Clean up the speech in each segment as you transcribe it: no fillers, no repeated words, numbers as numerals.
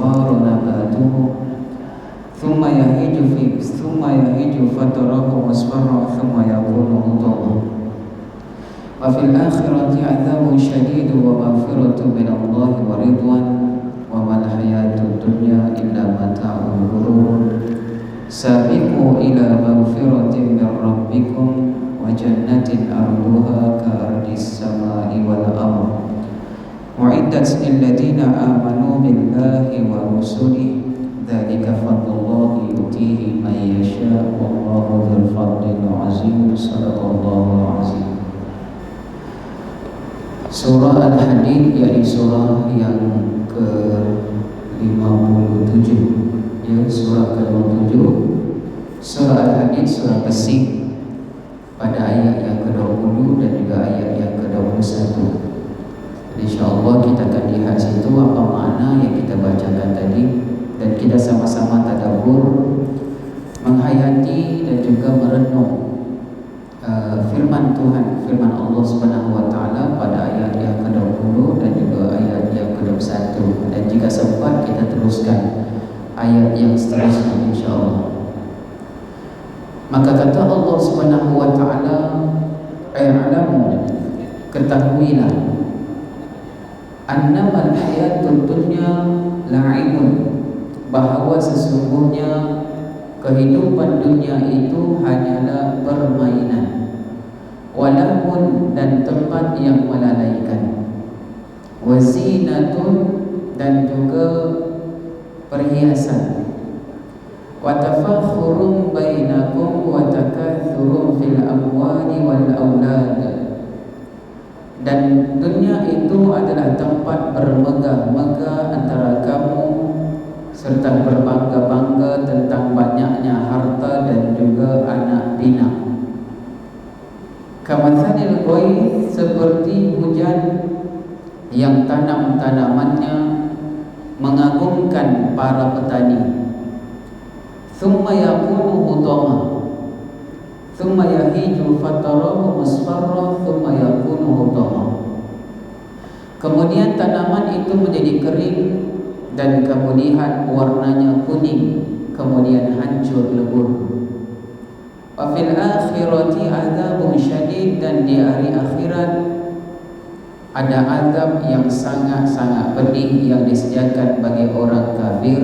يصفر نباته ثم يهيج فتراه مصفرا ثم يكون مطرا وفي الآخرة عذاب شديد ومغفرة من الله ورضوان وما الحياة الدنيا إلا متاع الغرور سابقوا إلى مغفرة من ربكم وجنة أرضها كأرض السماء والأرض أعدت للذين آمنوا بالله ورسله ذلك فضل الله يؤتيه من يشاء والله ذو الفضل العظيم صدق الله العظيم. Surah Al-Hadid, yakni surah yang ke-57, ya, surah ke-57. Surah Al-Hadid, surah besi, pada ayat yang ke-20 dan juga ayat yang ke-21. InsyaAllah kita akan lihat situ apa makna yang kita bacakan tadi, dan kita sama-sama tadabbur, menghayati dan juga merenung firman Tuhan, firman Allah Subhanahu wa taala pada ayat yang ke-20 dan juga ayat yang ke-21, dan jika sempat kita teruskan ayat yang seterusnya insyaallah. Maka kata Allah Subhanahu wa taala, "I'lamu, ketahuilah, annamal hayatud dunya la'ibun, bahawa sesungguhnya kehidupan dunia itu hanyalah permainan, walahun, dan tempat yang melalaikan, wazinatun, dan juga perhiasan, watafakhurun bainakum watakathurun fil amwali wal aulad, dan dunia itu adalah tempat bermegah-megah antara kamu serta berbangga-bangga tentang banyaknya harta dan juga anak pinak. Kamathanil ghaith, seperti hujan yang tanam-tanamannya mengagumkan para petani. Thumma yakunu hutama, thumma yahiju fatarahu musfarra, thumma yakunu hutama. Kemudian tanaman itu menjadi kering dan kamu lihat warnanya kuning, kemudian hancur lebur. Wa fil akhirati adzabun syadid, dan di hari akhirat ada azab yang sangat-sangat pedih yang disediakan bagi orang kafir.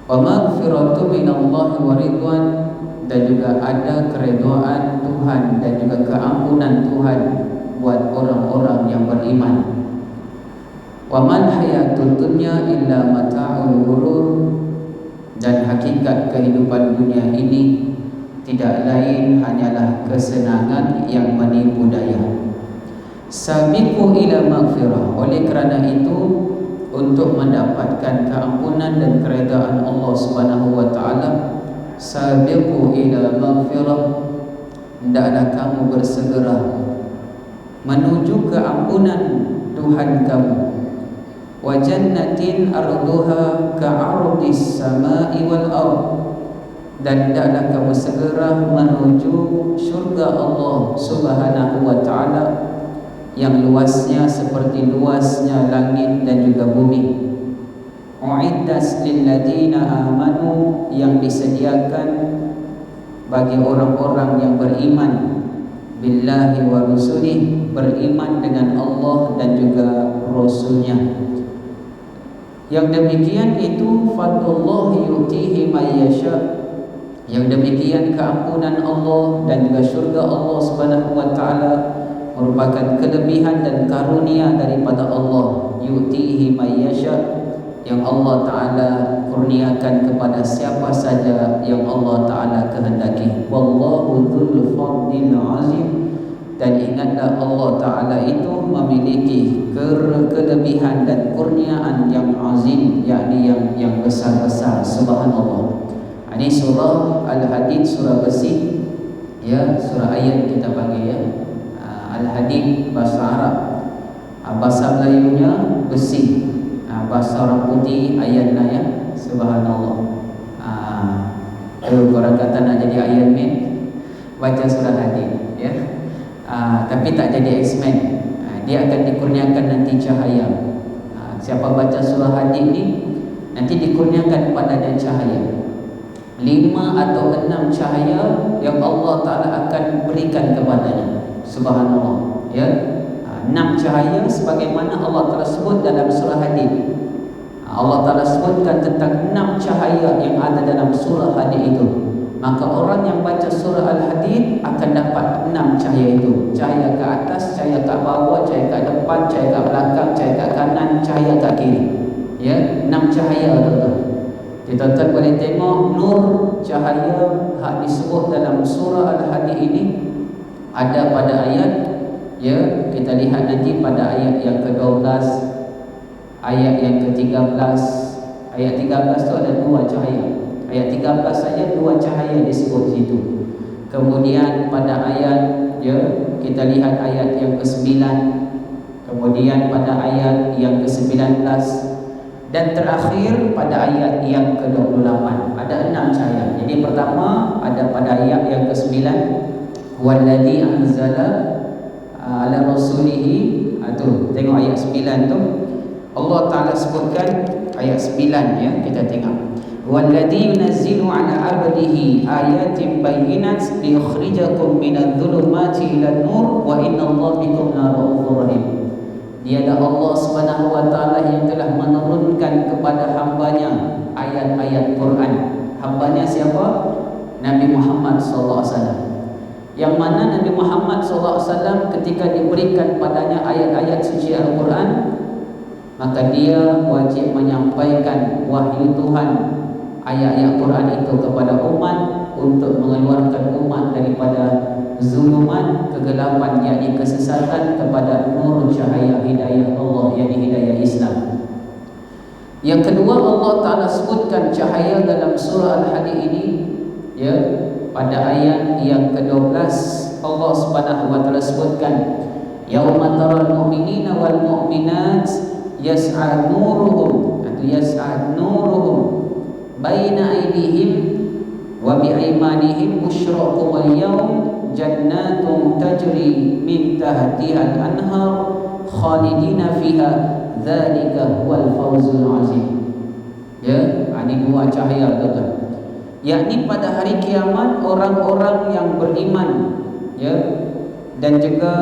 Wa maghfiratu minallahi wa ridwan, dan juga ada keridhaan Tuhan dan juga keampunan Tuhan buat orang-orang yang beriman. Wa man hayatud dunya illa mata'ul ghurur, dan hakikat kehidupan dunia ini tidak lain hanyalah kesenangan yang menipu daya. Sabiqu ila maghfirah, oleh kerana itu untuk mendapatkan keampunan dan keredaan Allah Subhanahu wa taala, sabiqu ila maghfirah, hendaklah kamu bersegera menuju keampunan Tuhan kamu. Wa jannatin arduha ka'ardis sama'i wal ard, dan hendaklah kamu segera menuju syurga Allah Subhanahu wa taala yang luasnya seperti luasnya langit dan juga bumi. Uiddat lil ladina amanu, yang disediakan bagi orang-orang yang beriman billahi wa rusulih, beriman dengan Allah dan juga Rasulnya. Yang demikian itu fadlullahi yu'tihi may yasha, yang demikian keampunan Allah dan juga syurga Allah Subhanahu wa taala merupakan kelebihan dan karunia daripada Allah. Yu'tihi may yasha, yang Allah taala kurniakan kepada siapa saja yang Allah taala kehendaki. Wallahu dzul fadlil azim, dan ingatlah Allah taala itu memiliki kelebihan dan kurniaan yang azim, yakni yang besar-besar. Subhanallah. Ini surah Al-Hadid, surah besi, ya, surah ayat kita panggil, ya. Al-Hadid bahasa Arab, bahasa Melayunya besi, bahasa orang putih ayatnya, ya. Subhanallah. Kalau orang kata nak jadi Iron Man, baca surah Hadid, ya. Tapi tak jadi X-Men, dia akan dikurniakan nanti cahaya. Siapa baca surah Hadid ni nanti dikurniakan padanya cahaya. 5 atau 6 cahaya yang Allah Ta'ala akan berikan kepadanya. Subhanallah, ya. 6 cahaya sebagaimana Allah Ta'ala sebut dalam surah Hadid. Allah Ta'ala sebutkan tentang 6 cahaya yang ada dalam surah Hadid itu. Maka orang yang baca surah Al-Hadid akan dapat 6 cahaya itu. Cahaya ke atas, cahaya ke bawah, cahaya ke depan, cahaya ke belakang, cahaya ke kanan, cahaya ke kiri. Ya, 6 cahaya tuan-tuan. Tuan-tuan boleh tengok nur cahaya hak disebut dalam surah Al-Hadid ini ada pada ayat, ya, kita lihat nanti pada ayat yang ke-12, ayat yang ke-13. Ayat 13 tu ada 2 cahaya. Ayat 13 saja 2 cahaya disebut situ. Kemudian pada ayat, ya, kita lihat ayat yang ke-9. Kemudian pada ayat yang ke-19 dan terakhir pada ayat yang ke-28 ada 6 cahaya. Jadi pertama ada pada ayat yang ke-9, walladzi anzala ala rasulihi. Tu tengok ayat 9 tu Allah Ta'ala sebutkan ayat 9, ya, kita tengok. Walladzi yunazzilu ala 'abdihi ayatin bayyinat liyukhrijakum minadh-dhulumati ilan nur wa innallaha bikum laraufur rahim. Dialah Allah Subhanahu wa Ta'ala yang telah menurunkan kepada hambanya ayat-ayat Quran. Hambanya siapa? Nabi Muhammad sallallahu alaihi wasallam. Yang mana Nabi Muhammad sallallahu alaihi wasallam ketika diberikan padanya ayat-ayat suci Al-Quran, maka dia wajib menyampaikan wahyu Tuhan, ayat-ayat Quran itu kepada umat untuk mengeluarkan umat daripada zuluman, kegelapan, yakni kesesatan, kepada nur cahaya hidayah Allah, yakni hidayah Islam. Yang kedua, Allah Ta'ala sebutkan cahaya dalam surah Al-Hadid ini, ya, pada ayat yang ke-12 Allah Subhanahu wa Ta'ala sebutkan, yauma taral mu'minina wal mu'minat yas'a nuruhum, atau yas'a nuruhum baina aydihim wa bi aymanihim busyrakum al-yawm jannatun tajri min tahtiha al-anhar khalidina fiha dzalika huwal fawzul azim. Ya, ini 2 cahaya, tuan-tuan. Yakni pada hari kiamat orang-orang yang beriman, ya, dan juga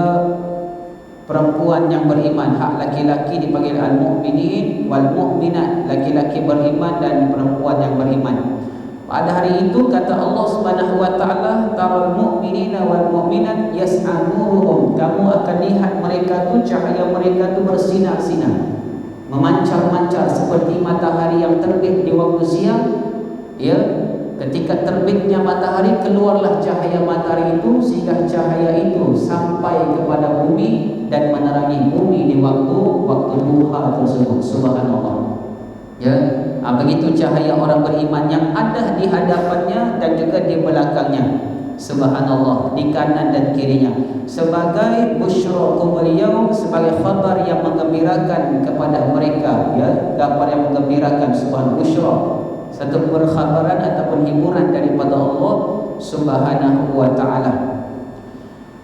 perempuan yang beriman, hak laki-laki dipanggil al-mu'minin wal mu'minat, laki-laki beriman dan perempuan yang beriman. Pada hari itu kata Allah Subhanahu wa Ta'ala, taral mu'minina wal mu'minat yas'a nuruhum, kamu akan lihat mereka tu, cahaya mereka tu bersinar-sinar, memancar-mancar seperti matahari yang terbit di waktu siang, ya. Ketika terbitnya matahari, keluarlah cahaya matahari itu sehingga cahaya itu sampai kepada bumi dan menerangi bumi di waktu duha tersebut. Subhanallah, ya. Begitu cahaya orang beriman yang ada di hadapannya dan juga di belakangnya. Subhanallah, di kanan dan kirinya, sebagai busyrakumul yaum, sebagai khabar yang menggembirakan kepada mereka, ya, kabar yang menggembirakan. Subhanallah, busyra, satu perkhabaran ataupun hiburan daripada Allah Subhanahu wa Ta'ala.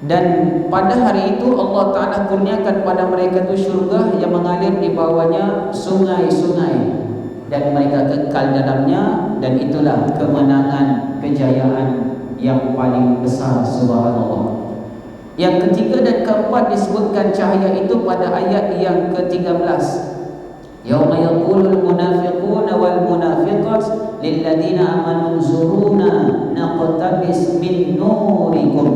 Dan pada hari itu Allah Ta'ala kurniakan pada mereka itu syurga yang mengalir di bawahnya sungai-sungai, dan mereka kekal dalamnya, dan itulah kemenangan, kejayaan yang paling besar. Subhanallah. Yang ketiga dan keempat disebutkan cahaya itu pada ayat yang ke-13. Yauma yaqulul munafiquna wal munafiqat lil ladzina amanu zuruna naqtabis min nurikum.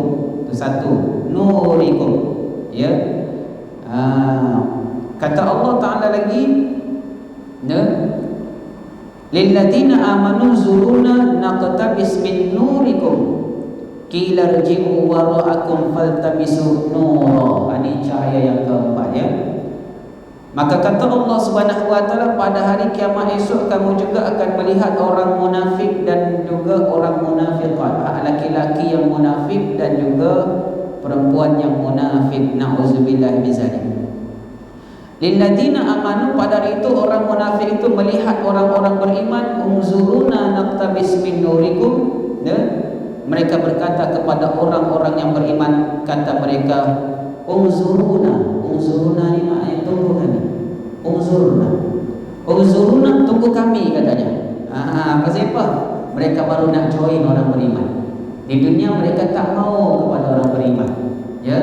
Itu satu, nurikum, ya. Kata Allah Ta'ala lagi, ya, lil ladzina amanu zuruna naqtabis min nurikum qila irji'u wara'akum faltamisu nura. Ini cahaya yang keempat, ya. Maka kata Allah Subhanahu wa Ta'ala, pada hari kiamat esok kamu juga akan melihat orang munafik dan juga orang munafiqat, laki-laki yang munafik dan juga perempuan yang munafik. Na'udzubillah min zalik. Lilladzina amanu, pada hari itu orang munafik itu melihat orang-orang beriman, unzuruna naqtabis min nurikum, ya? Mereka berkata kepada orang-orang yang beriman, kata mereka, unzuruna. Unzuruna ni maknanya tunggu kami, Unzurna, tunggu kami katanya. Pasal apa? Mereka baru nak join orang beriman. Di dunia mereka tak mau kepada orang beriman. Ya,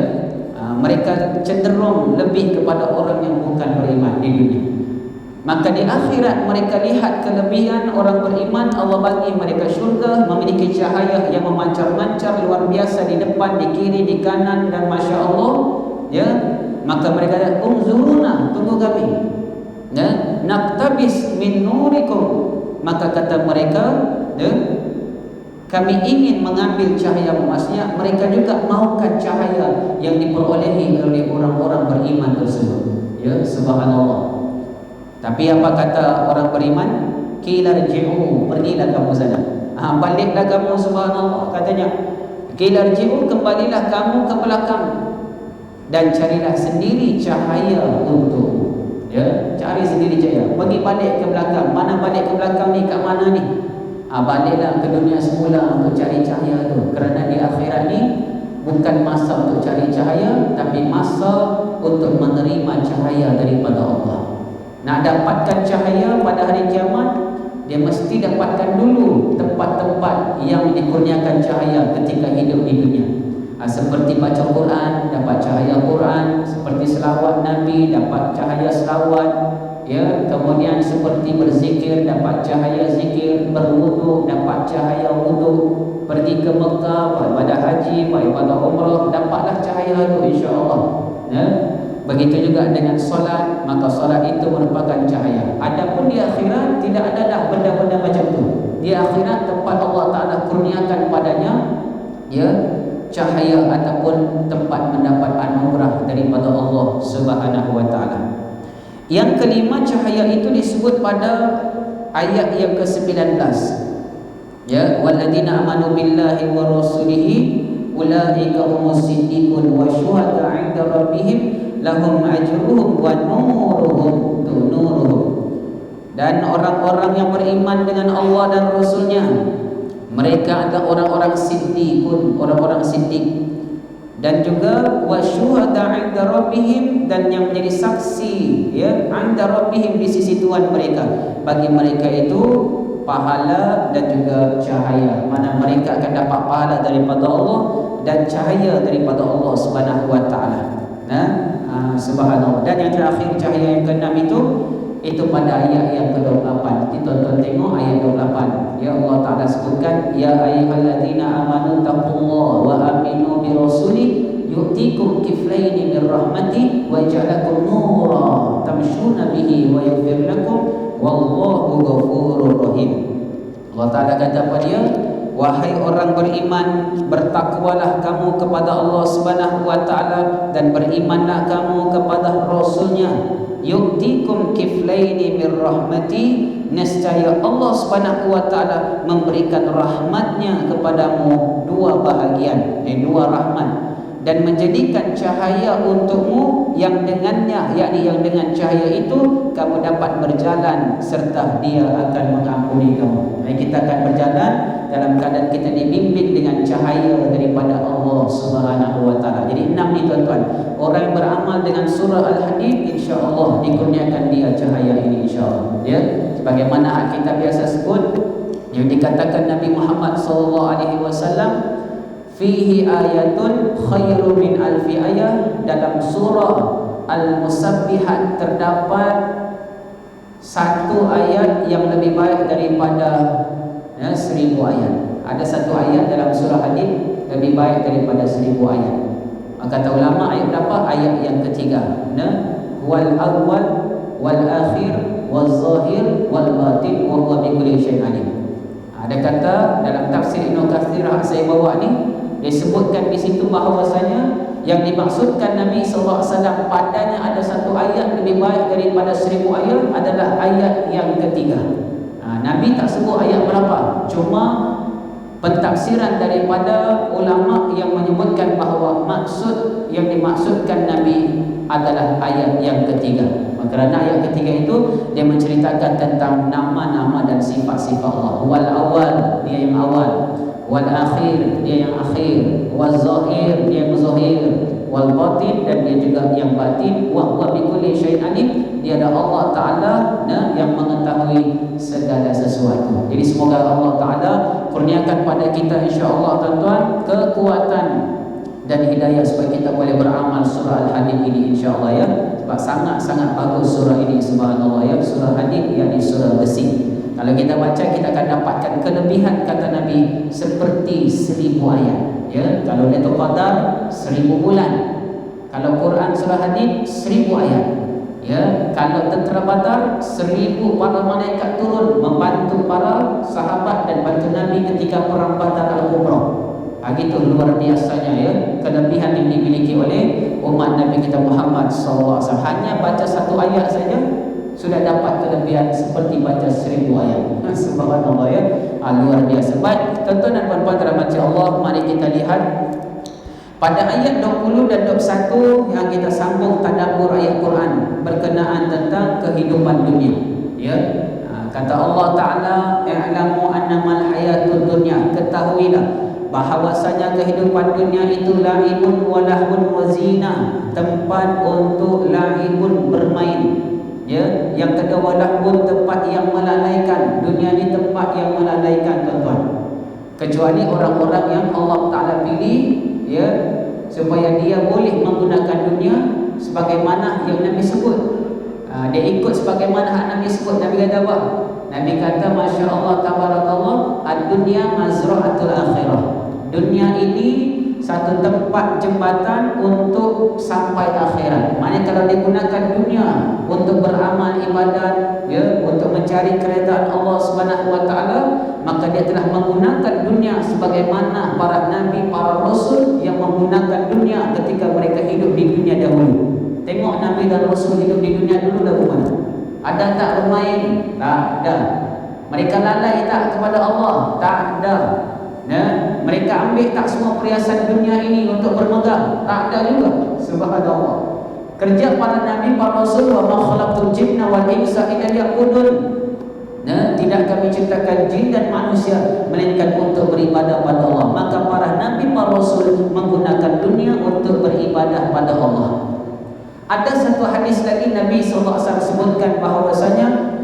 mereka cenderung lebih kepada orang yang bukan beriman di dunia. Maka di akhirat mereka lihat kelebihan orang beriman. Allah bagi mereka syurga, memiliki cahaya yang memancar-mancar luar biasa di depan, di kiri, di kanan, dan Masya Allah. Ya, maka mereka kata, unzuruna, tunggu kami. Ya, naktabis min nurikum. Maka kata mereka, ya, kami ingin mengambil cahaya. Maksudnya mereka juga mahukan cahaya yang diperolehi oleh orang-orang beriman tersebut. Ya, subhanallah. Tapi apa kata orang beriman? Qila rji'u, pergilah kamu sana. Baliklah kamu, subhanallah, katanya. Qila rji'u, kembalilah kamu ke belakang dan carilah sendiri cahaya untuk. Ya, cari sendiri cahaya. Pergi balik ke belakang. Mana balik ke belakang ni? Kat mana ni? Baliklah ke dunia semula untuk cari cahaya tu. Kerana di akhirat ni bukan masa untuk cari cahaya, tapi masa untuk menerima cahaya daripada Allah. Nak dapatkan cahaya pada hari kiamat, dia mesti dapatkan dulu tempat-tempat yang dikurniakan cahaya ketika hidup di dunia. Seperti baca Quran, dapat cahaya Quran. Seperti selawat Nabi, dapat cahaya selawat. Ya, kemudian seperti berzikir, dapat cahaya zikir. Berwuduk, dapat cahaya wuduk. Pergi ke Mekah pada haji, pada umrah, dapatlah cahaya itu, insya-Allah. Ya. Begitu juga dengan solat, maka solat itu merupakan cahaya. Adapun di akhirat tidak ada dah benda-benda macam tu. Di akhirat tempat Allah Taala kurniakan padanya, ya, cahaya ataupun tempat mendapat anugerah daripada Allah Subhanahu wa taala. Yang kelima, cahaya itu disebut pada ayat yang ke-19. Ya, walladzina amanu billahi wa rasulihi ulaika humus siddiqun wa syuhada 'inda rabbihim lahum ajruhum wa nuruhum, nuruhum. Dan orang-orang yang beriman dengan Allah dan Rasulnya, mereka adalah orang-orang siddiqun, orang-orang siddiq. Dan juga wasyuhada 'inda rabbihim, dan yang menjadi saksi, ya, 'inda rabbihim, di sisi Tuhan mereka. Bagi mereka itu pahala dan juga cahaya. Mana mereka akan dapat pahala daripada Allah dan cahaya daripada Allah Subhanahu wa taala. Subhanallah. Dan yang terakhir, cahaya yang ke-6 itu pada ayat yang ke-28. Ditonton tengok ayat 28. Ya, Allah Taala sebutkan, ya ayyuhalladzina amanu taqullaha wa aminu bi rasuli yu'tikum kiflaini min rahmati wa ja'alakum nuran tamshuna bihi wa yaghfir lakum wallahu ghafurur rahim. Allah Taala kata pada dia, wahai orang beriman, bertakwalah kamu kepada Allah Subhanahu wa taala dan berimanlah kamu kepada Rasulnya. Yu'tikum kiflaini min rahmati, nescaya Allah Subhanahu wa taala memberikan rahmatnya kepadamu dua bahagian, dua rahmat, dan menjadikan cahaya untukmu yang dengannya, yakni yang dengan cahaya itu kamu dapat berjalan serta dia akan mengampuni kamu. Kita akan berjalan dalam keadaan kita dibimbing dengan cahaya daripada Allah Subhanahu wa taala. Jadi 6 ni tuan-tuan. Orang yang beramal dengan surah Al-Hadid, insya-Allah dikurniakan dia cahaya ini, insya-Allah. Ya, sebagaimana kita biasa sebut yang dikatakan Nabi Muhammad sallallahu alaihi wasallam, fihi ayatun khairu min alfi ayah. Dalam surah Al-Musabbihat terdapat satu ayat yang lebih baik daripada 1000 ayat. Ada satu ayat dalam surah Hadid lebih baik daripada 1000 ayat. Kata ulama, ayat berapa? Ayat yang ketiga. Wal awwal wal akhir wal zahir wal batin wa huwa bi kulli syai'in alim. Ada kata dalam tafsir Ibnu Katsir saya bawa ni, disebutkan di situ bahawasanya yang dimaksudkan Nabi sallallahu alaihi wasallam padanya ada satu ayat lebih baik daripada 1000 ayat adalah ayat yang ketiga. Nabi tak sebut ayat berapa, cuma pentafsiran daripada ulama yang menyebutkan bahawa maksud yang dimaksudkan Nabi adalah ayat yang ketiga. Kerana ayat ketiga itu dia menceritakan tentang nama-nama dan sifat-sifat Allah. Wal awal, dia yang awal. Wal akhir, dia yang akhir. Wal zahir, dia yang zahir. wal batin, dan dia juga yang batin. Wa huwa bikulli syai'in alim, dia ada Allah Ta'ala yang mengetahui segala sesuatu. Jadi semoga Allah Ta'ala kurniakan pada kita insya-Allah tuan-tuan kekuatan dan hidayah supaya kita boleh beramal surah Al-Hadid ini insya-Allah ya. Sebab sangat-sangat bagus surah ini, subhanallah ya. Surah Hadid yakni surah besi. Kalau kita baca, kita akan dapatkan kelebihan kata Nabi seperti 1000 ayat ya. Kalau Lailatul Qadar 1000 bulan. Kalau Quran surah Hadid 1000 ayat ya. Kalau tentera Badar 1000 para malaikat turun membantu para sahabat dan bantu Nabi ketika perang Badar Al-Kubra. Gitu luar biasanya ya kelebihan yang dimiliki oleh umat Nabi kita Muhammad SAW. Hanya baca satu ayat saja sudah dapat kelebihan seperti baca 1000 ayat. Subhanallah ya. Luar biasa. Baik, tuan-tuan dan puan-puan rahmati Allah, mari kita lihat pada ayat 20 dan 21 yang kita sambung tadabbur ayat Quran berkenaan tentang kehidupan dunia ya. Kata Allah Ta'ala, "I'lamu annamal hayatud dunya", ketahuilah bahawasanya kehidupan dunia itu la'ibun wa lahwun wa zinah, tempat untuk la'ibun bermain ya. Yang kedua lahwun, tempat yang melalaikan. Dunia ni tempat yang melalaikan tuan-tuan, kecuali orang-orang yang Allah Ta'ala pilih ya, supaya dia boleh menggunakan dunia sebagaimana yang Nabi sebut. Dia ikut sebagaimana Nabi sebut. Nabi kata apa? Nabi kata, Masya Allah tabarakallah, ad-dunya mazra'atul akhirah. Dunia ini satu tempat jembatan untuk sampai akhirat. Maknanya kalau digunakan dunia untuk beramal ibadat ya, untuk mencari keredaan Allah Subhanahu wa taala, maka dia telah menggunakan dunia sebagaimana para nabi, para rasul yang menggunakan dunia ketika mereka hidup di dunia dahulu. Tengok nabi dan rasul hidup di dunia dulu dah mana? Ada tak bermain? Tak ada. Mereka lalai tak kepada Allah? Tak ada. Mereka ambil tak semua perhiasan dunia ini untuk bermegah? Tak ada juga. Subhanallah. Kerja para nabi, para rasul, wa ma khalaqtul jinna wal insa illa liya'budun. Tidak kami ciptakan jin dan manusia melainkan untuk beribadah pada Allah. Maka para nabi, para rasul menggunakan dunia untuk beribadah pada Allah. Ada satu hadis lagi Nabi SAW sebutkan bahawasanya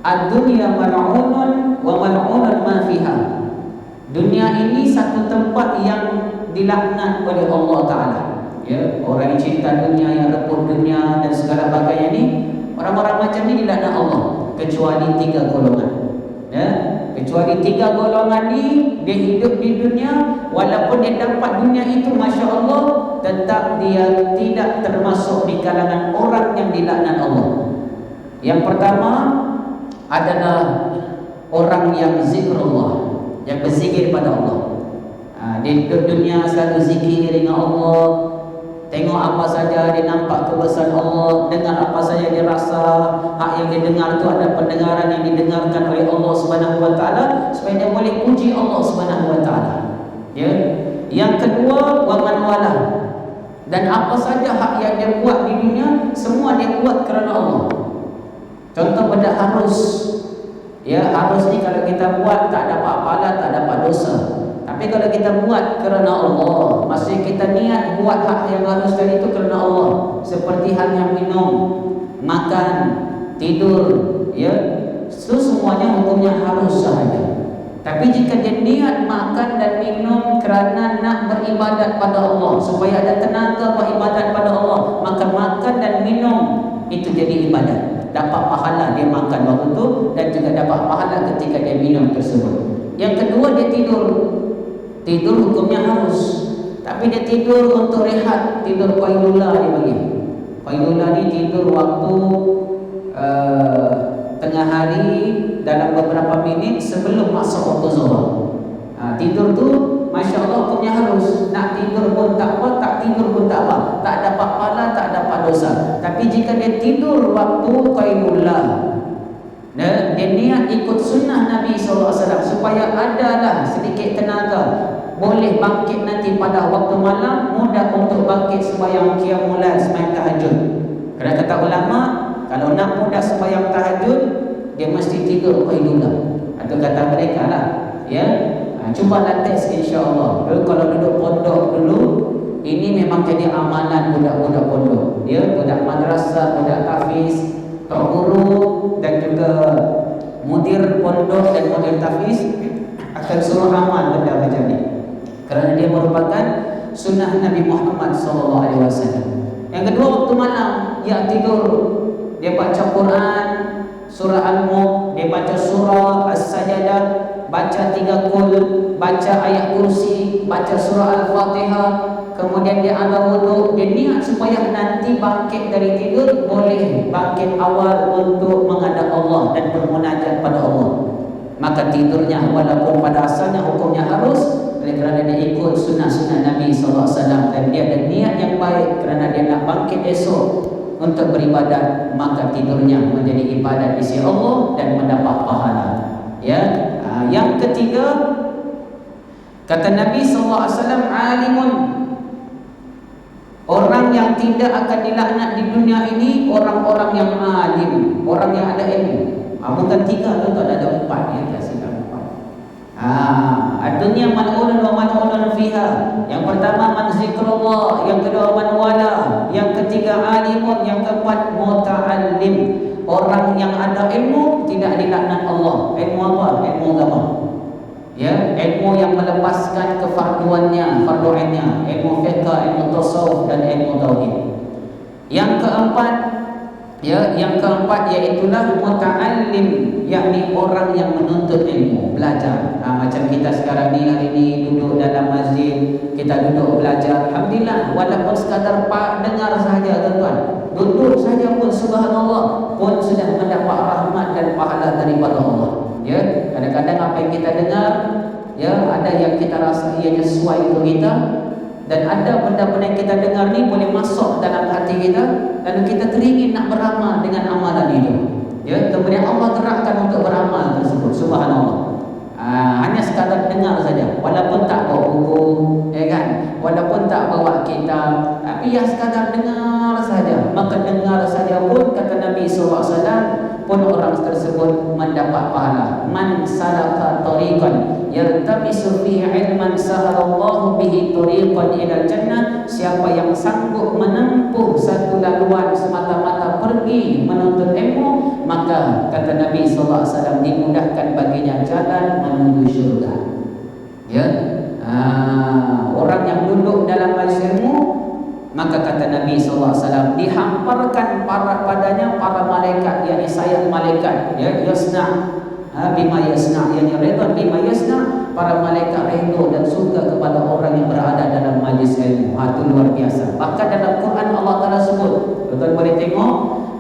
ad-dunya mal'unun wa mal'unun ma fiha. Dunia ini satu tempat yang dilaknat oleh Allah Ta'ala ya. Orang yang cinta dunia, yang rebut dunia dan segala bagainya ni, orang-orang macam ni dilaknat Allah, kecuali 3 golongan ya. Kecuali 3 golongan ni, dia hidup di dunia, walaupun dia dapat dunia itu Masya Allah, tetap dia tidak termasuk di kalangan orang yang dilaknat Allah. Yang pertama adalah orang yang zikrullah, yang berzikir pada Allah. Dia hidup dunia selalu zikir dengan Allah. Tengok apa saja dia nampak kebesaran Allah, dengar apa saja dia rasa. Hak yang dia dengar tu ada pendengaran yang didengarkan oleh Allah Subhanahu wa taala supaya dia boleh puji Allah Subhanahu wa taala. Ya. Yang kedua, wa man wala. Dan apa saja hak yang dia buat di dunia, semua dia buat kerana Allah. Contoh pada harus. Ya, harus ni kalau kita buat tak dapat pahala, tak dapat dosa. Tapi kalau kita buat kerana Allah, maksudnya kita niat buat hak yang harus tadi itu kerana Allah, seperti halnya minum, makan, tidur, ya, itu semuanya hukumnya harus sahaja. Tapi jika dia niat makan dan minum kerana nak beribadat pada Allah, supaya ada tenaga beribadat pada Allah, maka makan dan minum itu jadi ibadat. Dapat pahala dia makan waktu itu, dan juga dapat pahala ketika dia minum tersebut. Yang kedua, dia tidur. Tidur hukumnya harus, tapi dia tidur untuk rehat, tidur qailula dia bagi. Qailula ni tidur waktu tengah hari dalam beberapa minit sebelum masuk waktu zuhur. Tidur tu Masya Allah hukumnya harus. Nak tidur pun tak apa, tak tidur pun tak apa, tak dapat pahala, tak dapat dosa. Tapi jika dia tidur waktu qailula, dia niat ikut sunnah Nabi SAW supaya adalah sedikit tenaga, boleh bangkit nanti pada waktu malam, mudah untuk bangkit sembahyang qiyamul lail, sembahyang tahajud. Kerana kata ulama, kalau nak mudah sembahyang tahajud, dia mesti tidur qailula. Itu kata mereka lah, ya. Cubalah test insya-Allah. Kalau duduk pondok dulu, ini memang memang jadi amalan budak-budak pondok, ya, budak madrasah, budak tahfiz, tok guru dan juga mudir pondok dan mudir tahfiz akan suruh amal benda macam ni, kerana dia merupakan sunnah Nabi Muhammad SAW. Yang kedua, waktu malam dia tidur, dia baca Quran, surah Al-Mulk, dia baca surah As-Sajadah, baca 3 qul, baca ayat kursi, baca surah Al-Fatihah, kemudian dia ada wudu, dia niat supaya nanti bangkit dari tidur boleh bangkit awal untuk menghadap Allah dan bermunajat pada Allah. Maka tidurnya walaupun pada asalnya hukumnya harus, oleh kerana dia ikut sunnah-sunnah Nabi SAW dan dia ada niat yang baik kerana dia nak bangkit esok untuk beribadat, maka tidurnya menjadi ibadat di sisi Allah dan mendapat pahala. Ya, yang ketiga, kata Nabi SAW, alimun, orang yang tidak akan dilaknat di dunia ini, orang-orang yang alim, orang yang ada ilmu. Bukan 3, tuan-tuan, ada 4 ya, kasihkan 4. Dunia mal'unun wa mal'unun fiha. Yang pertama man zikrullah, yang kedua man wala, yang ketiga alimun, yang keempat muta'allim. Orang yang ada ilmu tidak dilaknat Allah. Ilmu apa? Ilmu agama. Ya, ilmu yang melepaskan kefarduannya, fardu'innya, ilmu fiqh, ilmu tasawuf dan ilmu tauhid. Yang keempat, iaitulah muta'allim, yakni orang yang menuntut ilmu, belajar. Macam kita sekarang ni, hari ni duduk dalam masjid, kita duduk belajar. Alhamdulillah, walaupun sekadar dengar sahaja, tuan-tuan, duduk saja pun subhanallah pun sudah mendapat rahmat dan pahala daripada Allah. Ya, kadang-kadang apa yang kita dengar, ya, ada yang kita rasa ianya sesuai untuk kita, dan ada benda-benda yang kita dengar ni boleh masuk dalam hati kita, lalu kita teringin nak beramal dengan amalan itu. Ya, kemudian Allah gerakkan untuk beramal tersebut. Subhanallah. Hanya sekadar dengar saja, walaupun tak bawa buku, ya kan, walaupun tak bawa kitab, tapi ya sekadar dengar saja. Maka dengar saja pun, kata Nabi SAW, pun orang tersebut mendapat pahala. Man salaka tariqan yaltamisu fihi ilman sahalallahu bihi tariqan ilal jannah. Siapa yang sanggup menempuh satu laluan semata-mata pergi menuntut ilmu, maka kata Nabi SAW, dimudahkan baginya jalan menuju syurga. Ya, orang yang duduk dalam majlis ilmu, maka kata Nabi SAW, dihamparkan padanya para malaikat, yakni sayap malaikat, ya, yasna bima yasna, yakni redha bima yasna. Para malaikat redha dan suka kepada orang yang berada dalam majlis ilmu. Itu luar biasa. Bahkan dalam Quran Allah Ta'ala sebut, tuan-tuan boleh tengok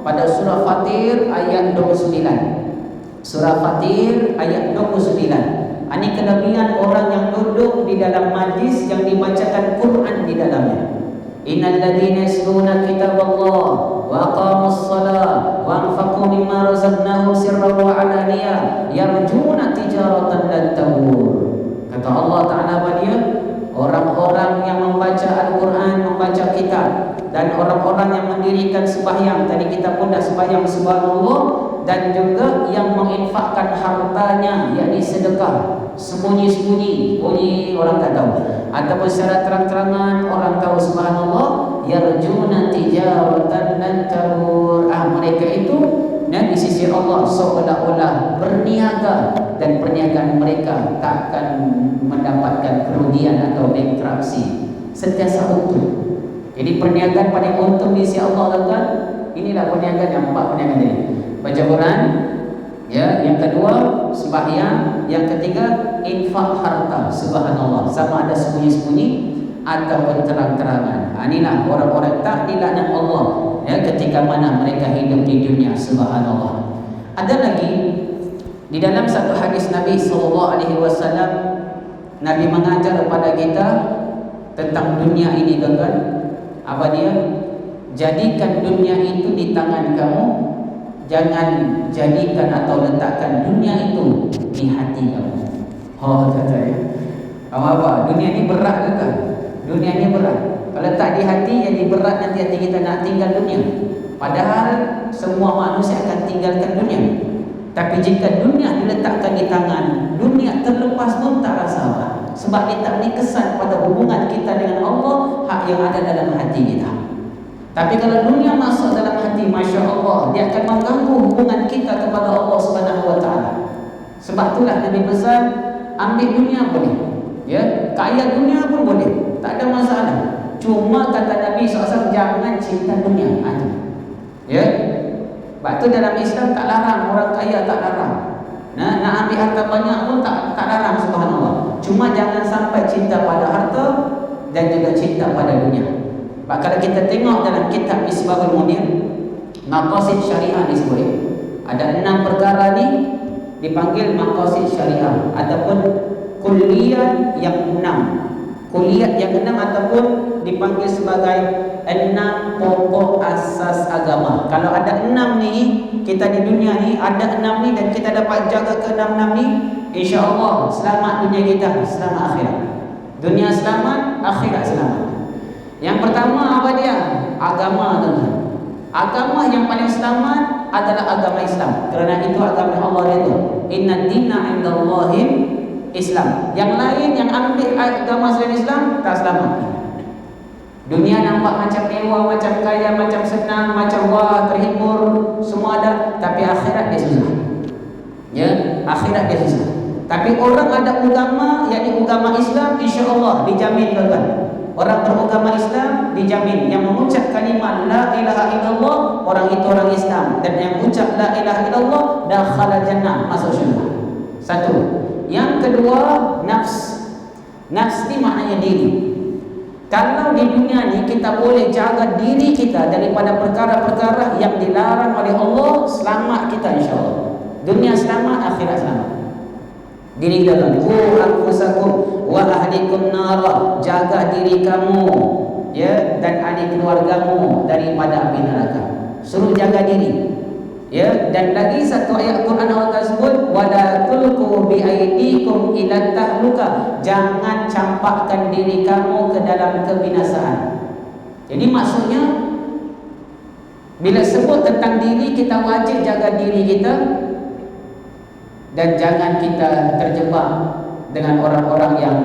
pada surah Fatir ayat 29. Surah Fatir ayat 29. Ini kelebihan orang yang duduk di dalam majlis yang dibacakan Quran di dalamnya. Innal ladzina yasluna kitaballah wa aqamus shalah wa anfaqu mimma razaqnahum sirran wa alaniyah yarjuna tijaratan lan tabur. Kata Allah Ta'ala pada orang-orang yang membaca Al-Quran, membaca kitab, dan orang-orang yang mendirikan sembahyang. Tadi kita pun dah sembahyang, subhanallah. Dan juga yang menginfakkan hartanya, yakni sedekah, sembunyi-sembunyi, bunyi orang tak tahu, ataupun secara terang-terangan orang tahu, subhanallah. Yarjuna tijaratan lan tabur. Mereka itu di sisi Allah seolah-olah berniaga, dan perniagaan mereka tak akan mendapatkan kerugian atau bankruptcy, sentiasa untung. Jadi perniagaan paling untung di sisi Allah, tuan-tuan. Inilah perniagaan yang 4 perniagaan tadi. Baca Quran, ya, yang kedua sembahyang, yang ketiga infak harta, subhanallah, sama ada sembunyi-sembunyi ataupun terang-terangan. Inilah orang-orang tak dilaknat Allah, ya, ketika mana mereka hidup di dunia, subhanallah. Ada lagi di dalam satu hadis Nabi SAW, Nabi mengajar kepada kita tentang dunia ini, tuan-tuan. Apa dia? Jadikan dunia itu di tangan kamu, jangan jadikan atau letakkan dunia itu di hati kamu. Kata ya. Apa? Dunia ini berat ke tak? Dunia ini berat. Kalau letak di hati, jadi berat nanti hati kita nak tinggal dunia. Padahal semua manusia akan tinggalkan dunia. Tapi jika dunia diletakkan di tangan, dunia terlepas pun tak rasa apa. Sebab dia tak beri kesan pada hubungan kita dengan Allah. Hak yang ada dalam hati kita. Tapi kalau dunia masuk dalam hati, Masya Allah, dia akan mengganggu hubungan kita kepada Allah Subhanahu Wa Taala. Sebab itulah Nabi pesan, ambil dunia boleh, ya, kaya dunia pun boleh, tak ada masalah. Cuma kata Nabi SAW, jangan cinta dunia. Ya, sebab itu dalam Islam tak larang orang kaya, tak larang. Nak ambil harta banyak pun tak larang, subhanallah. Cuma jangan sampai cinta pada harta dan juga cinta pada dunia. Sebab kalau kita tengok dalam kitab Misbahul Munir, maqasid syariah disebut, ada 6 perkara ni dipanggil maqasid syariah ataupun kulliyat yang 6. Kulliyat yang 6 ataupun dipanggil sebagai 6 pokok asas agama. Kalau ada 6 ni, kita di dunia ni ada 6 ni dan kita dapat jaga ke 6 ni, insya-Allah selamat dunia kita, selamat akhirat. Dunia selamat, akhirat selamat. Yang pertama apa dia? Agama, tuan-tuan. Agama yang paling selamat adalah agama Islam. Kerana itu agama Allah itu. Inna dina indallahim Islam. Yang lain yang ambil agama selain Islam tak selamat. Dunia nampak macam mewah, macam kaya, macam senang, macam wah, terhibur, semua ada, tapi akhirat dia susah. Ya, akhirat dia susah. Tapi orang ada agama, yakni agama Islam, insya-Allah dijamin, tuan-tuan. Orang beragama Islam dijamin, yang mengucap kalimat la ilaha illallah, orang itu orang Islam, dan yang mengucap la ilaha illallah dakhala jannah, masuk syurga. Satu. Yang kedua, nafs. Nafs ni maknanya diri. Kalau di dunia ni kita boleh jaga diri kita daripada perkara-perkara yang dilarang oleh Allah, selamat kita insya-Allah. Dunia selamat, akhirat selamat. Diri kita, anfusakum wa ahlikum nara, jaga diri kamu, ya, dan ahli keluargamu daripada api neraka. Suruh jaga diri. Ya, dan lagi satu ayat Quran Allah sebut, wala tulqu bi aydikum ila tahluka, jangan campakkan diri kamu ke dalam kebinasaan. Jadi maksudnya bila sebut tentang diri, kita wajib jaga diri kita. Dan jangan kita terjebak dengan orang-orang yang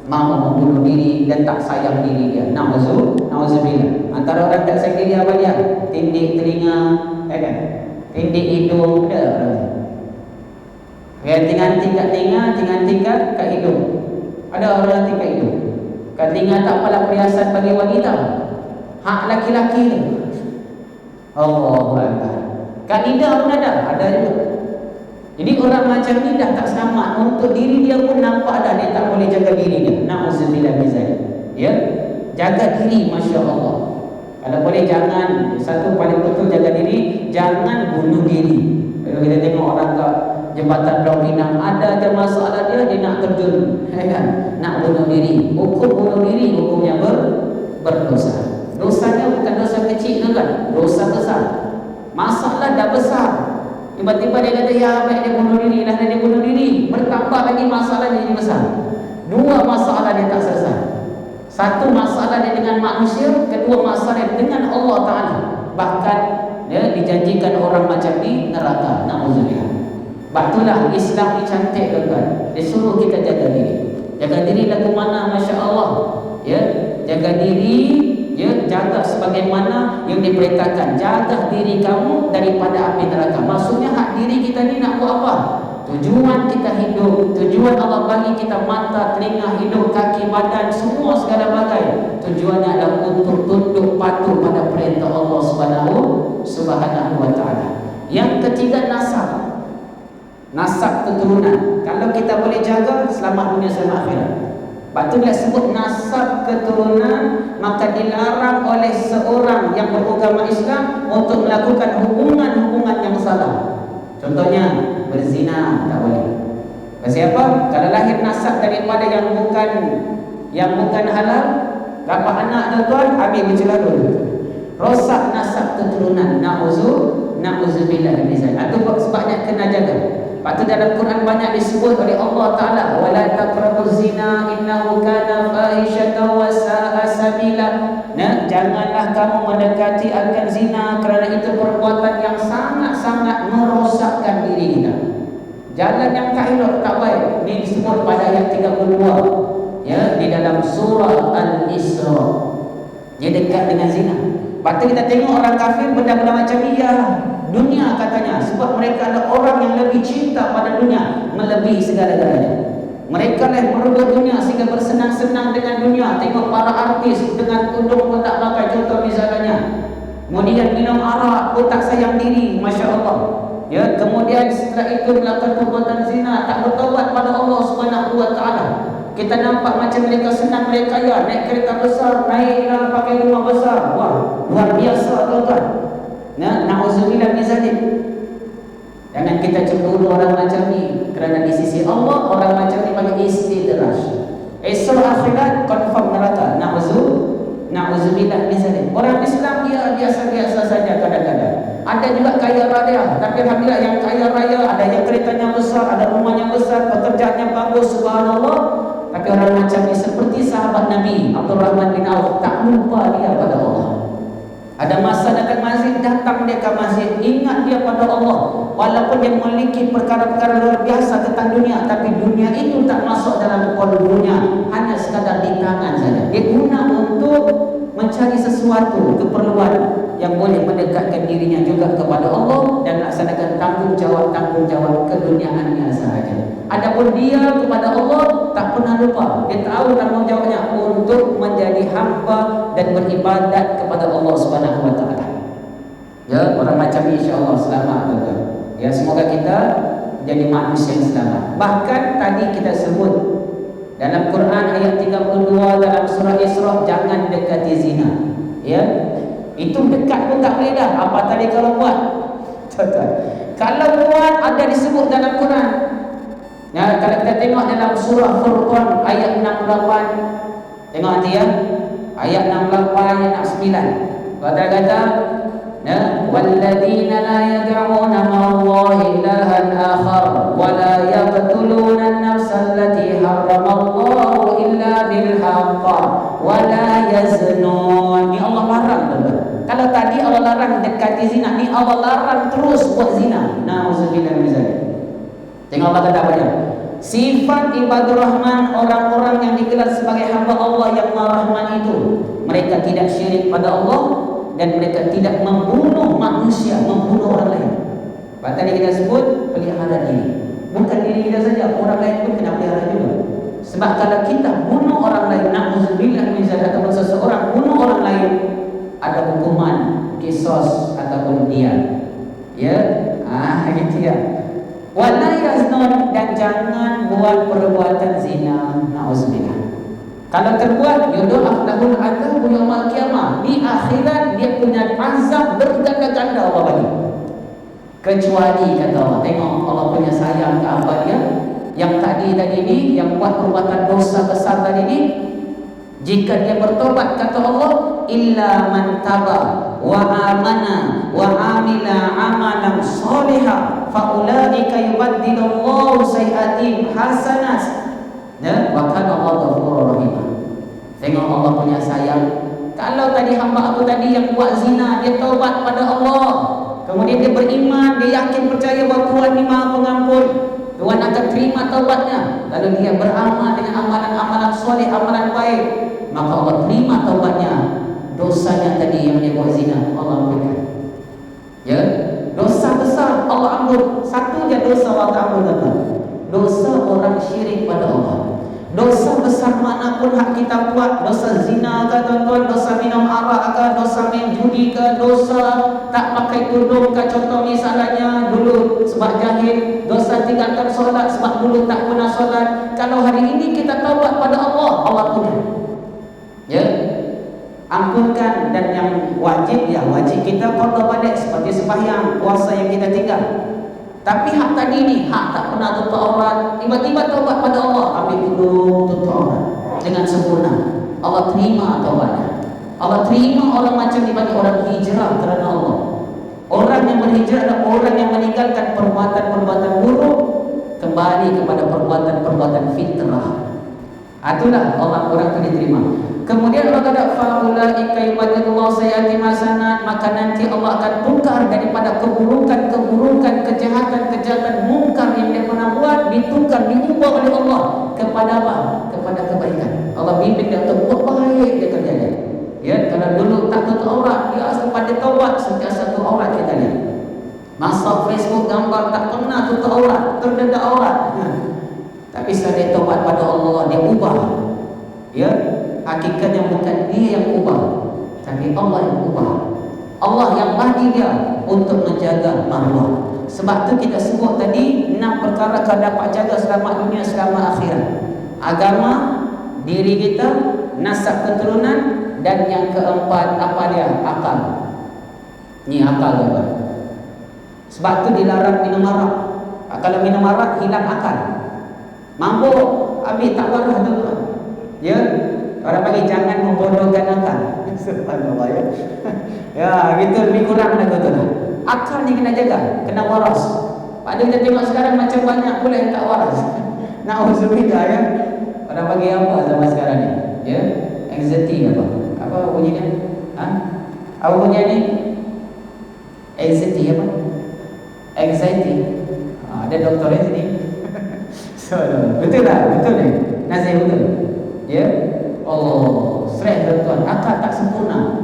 mahu membunuh diri dan tak sayang diri dia. Nauzubillah. Antara orang tak sayang diri apa dia? Tindik telinga, kan? Tindik hidung, ada. Ya, tingkat telinga, tingkat kat hidung. Ada orang tingkat hidung. Kat telinga tak apalah perhiasan bagi wanita. Hak laki-laki tu. Allahu Akbar. Kat lidah pun ada juga. Jadi orang macam ni dah tak selamat. Untuk diri dia pun nampak dah dia tak boleh jaga diri dia. Na'udzubillah min zalik. Ya, jaga diri, Masya Allah. Kalau boleh jangan, satu paling betul jaga diri, jangan bunuh diri. Kalau kita tengok orang kat jembatan Pulau Pinang, ada je masalah dia nak terjun, kan? Nak bunuh diri. Hukum bunuh diri, hukumnya berdosa. Dosanya bukan dosa kecil kan? Dosa besar. Masalah dah besar. Tiba-tiba dia kata, ya baik dia bunuh diri, dah dia bunuh diri, bertambah lagi masalah jadi besar. Dua masalah dia tak selesai. Satu masalah dia dengan manusia, kedua masalah dia dengan Allah Ta'ala. Bahkan dia dijanjikan orang macam ni neraka. Na'udzubillah. Batulah Islam ni cantik, tuan-tuan. Dia suruh kita jaga diri. Jaga diri lagu mana, Masya Allah. Ya, jaga diri, ya, jaga sebagaimana yang diperintahkan. Jaga diri kamu daripada api neraka. Maksudnya hak diri kita ni nak buat apa? Tujuan kita hidup, tujuan Allah bagi kita mata, telinga, hidung, kaki, badan, semua segala bagai. Tujuannya adalah untuk tunduk patuh pada perintah Allah Subhanahu wa Ta'ala. Yang ketiga, nasab. Nasab keturunan. Kalau kita boleh jaga, selamat dunia selamat akhirat. Sebab tu dia sebut nasab keturunan, maka dilarang oleh seorang yang beragama Islam untuk melakukan hubungan-hubungan yang salah. Contohnya berzina tak boleh. Pasal apa? Kalau lahir nasab daripada yang bukan halal, dapat anak tuan-tuan, ambil bercelah dulu. Rosak nasab keturunan. Na'udzubillah min zalik. Itu sebabnya kena jaga. Lepas tu dalam Quran banyak disebut oleh Allah Ta'ala, wala taqrabuz zina innahu kana fahishatan wa sa'a sabila. Nah, janganlah kamu mendekati akan zina kerana itu perbuatan yang sangat-sangat merosakkan diri kita. Jalan yang tak elok, tak baik. Ini disebut pada ayat 32, ya, di dalam surah Al-Isra. Dia dekat dengan zina. Lepas tu kita tengok orang kafir benda-benda macam ni, ya, dunia katanya. Sebab mereka ada orang yang lebih cinta pada dunia melebihi segala-galanya. Mereka lah merebut dunia sehingga bersenang-senang dengan dunia. Tengok para artis dengan tudung pun tak pakai, contoh misalnya. Kemudian minum arak pun tak sayang diri, Masya Allah. Ya, kemudian setelah itu melakukan perbuatan zina, tak bertaubat pada Allah Subhanahu Wa Taala. Kita nampak macam mereka senang, mereka kaya, naik kereta besar, naik pakai rumah besar. Wah, luar biasa tuan-tuan. Na'udzubillah min zalik. Jangan kita cemburu orang macam ni, kerana di sisi Allah orang macam ni panggil istidraj. Esok akhirat confirm neraka. Na'udzubillah min zalik. Orang Islam dia biasa-biasa saja kadang-kadang. Ada juga kaya raya, tapi alhamdulillah yang kaya raya, ada yang keretanya besar, ada rumahnya besar, pekerjaannya bagus, subhanallah. Tapi orang macam ni seperti sahabat Nabi Abdul Rahman bin Auf, tak lupa dia pada Allah. Ada masa dekat masjid, datang dia ke masjid, ingat dia pada Allah. Walaupun dia memiliki perkara-perkara luar biasa tentang dunia, tapi dunia itu tak masuk dalam kolbunya, hanya sekadar di tangan saja. Dia guna untuk mencari sesuatu keperluan yang boleh mendekatkan dirinya juga kepada Allah dan melaksanakan tanggungjawab keduniaannya sahaja. Adapun dia kepada Allah tak pernah lupa. Dia tahu tanggungjawabnya untuk menjadi hamba dan beribadat kepada Allah Subhanahu Wa Taala. Ya, orang macam ni insya-Allah selamat tuan-tuan. Ya, semoga kita jadi manusia yang selamat. Bahkan tadi kita sebut dalam Quran ayat 32 dalam surah Isra, jangan dekati zina. Ya. Itu dekat pun tak boleh dah. Apa tadi kalau buat? Tuan-tuan, kalau buat ada disebut dalam Quran. Ya, kalau kita tengok dalam surah Furqan ayat 68. Tengok nanti ya. Ayat 68 ayat 69. Kata-kata, ya, walladzina la yad'una ma'allahi ilahan akhar wa la yaqtuluna an-nafsa allati harramallahu illa bil haqq wa la yaznun. Ni Allah larang tuan-tuan. Kalau tadi Allah larang dekati zina, ni Allah larang terus buat zina. Na'udzubillah min zalik. Tengok Allah kata apa dia? Sifat ibadur rahman, orang-orang yang digelar sebagai hamba Allah yang Maha Rahman itu, mereka tidak syirik pada Allah dan mereka tidak membunuh manusia, membunuh orang lain. Tadi kita sebut pelihara diri. Bukan diri kita saja, orang lain pun kena pelihara juga. Sebab kalau kita bunuh orang lain, na'udzubillah min zalik, ataupun seseorang bunuh orang lain, ada hukuman kisos ataupun dia. Ya, gitu ya. Wala yaznun, dan jangan buat perbuatan zina, na'udzubillah. Kalau terbuat, yudha'af lahul adzab yaumil qiyamah. Di akhirat dia punya azab berganda-ganda Allah bagi. Kecuali kata Allah, tengok Allah punya sayang ke apa dia. Yang tadi ni, yang buat perbuatan dosa besar tadi ni, jika dia bertobat kata Allah, illa man taba wa amana wa amila amalan salihah fa ulaika yubaddilullahu sayyi'atihim hasanat. Ya, bahkan Allah Ghafurur Rahim. Tengok Allah punya sayang. Kalau tadi hamba aku tadi yang buat zina, dia taubat pada Allah, kemudian dia beriman, dia yakin percaya bahawa Tuhan ni Maha Pengampun, Tuhan akan terima taubatnya, lalu dia beramal dengan amalan-amalan soleh, amalan baik, maka Allah terima taubatnya. Dosanya tadi yang dia buat zina, Allah ampunkan. Ya, dosa besar Allah ampun. Satu je dosa Allah tak ampun, tuan-tuan. Dosa orang syirik pada Allah. Dosa besar manapun hak kita buat, dosa zina ke tuan-tuan, dosa minum arak ke, dosa main judi ke, dosa tak pakai tudung ke, contoh misalnya dulu sebab jahil, dosa tinggalkan solat sebab dulu tak pernah solat. Kalau hari ini kita taubat pada Allah, Allah punya. Ya, ampunkan. Dan yang wajib, ya wajib kita qada balik seperti sembahyang, puasa yang kita tinggal. Tapi hak tadi ni, hak tak pernah tutup aurat, tiba-tiba taubat pada Allah, ambil tudung, tutup aurat dengan sempurna, Allah terima taubatnya. Allah terima orang macam ni bagi orang hijrah kerana Allah. Orang yang berhijrah adalah orang yang meninggalkan perbuatan-perbuatan buruk, kembali kepada perbuatan-perbuatan fitrah. Itulah orang itu diterima. Kemudian Allah kata faulaika yubadilullahu sayyi'atihim hasanat, maka nanti Allah akan tukar daripada keburukan, kejahatan mungkar yang dia pernah buat, ditukar, diubah oleh Allah kepada apa? Kepada kebaikan. Allah bimbing dia untuk buat baik dia kerjanya. Ya, kalau tak tutup aurat, dia pada taubat setiap satu aurat kita lihat. Masuk Facebook gambar tak pernah tutup aurat, terdedah aurat. Tapi setelah dia taubat pada Allah, dia ubah. Ya, hakikatnya bukan dia yang ubah, tapi Allah yang ubah. Allah yang bagi dia untuk menjaga maruah. Sebab tu kita sebut tadi 6 perkara kau dapat jaga selamat dunia, selamat akhirat. Agama, diri kita, nasab keturunan, dan yang keempat apa dia? Akal. Ni akal tuan. Sebab tu dilarang minum arak. Kalau minum arak hilang akal. Mabuk habis tak waras tuan. Ya, orang bagi jangan membodohkan akal. Subhanallah ya. Ya, gitu lebih kurang dah tuan. Akal ni kena jaga, kena waras. Pada kita tengok sekarang macam banyak pula yang tak waras. Nauzubillah ya. Orang bagi apa zaman sekarang ni? Ya, anxiety apa? Apa bunyinya? Apa bunyinya ni? Anxiety apa? Anxiety. Ada doktornya sini. So, betul tak? Betul ni? Nazir betul? Ya? Allah, stres tuan. Akal tak sempurna.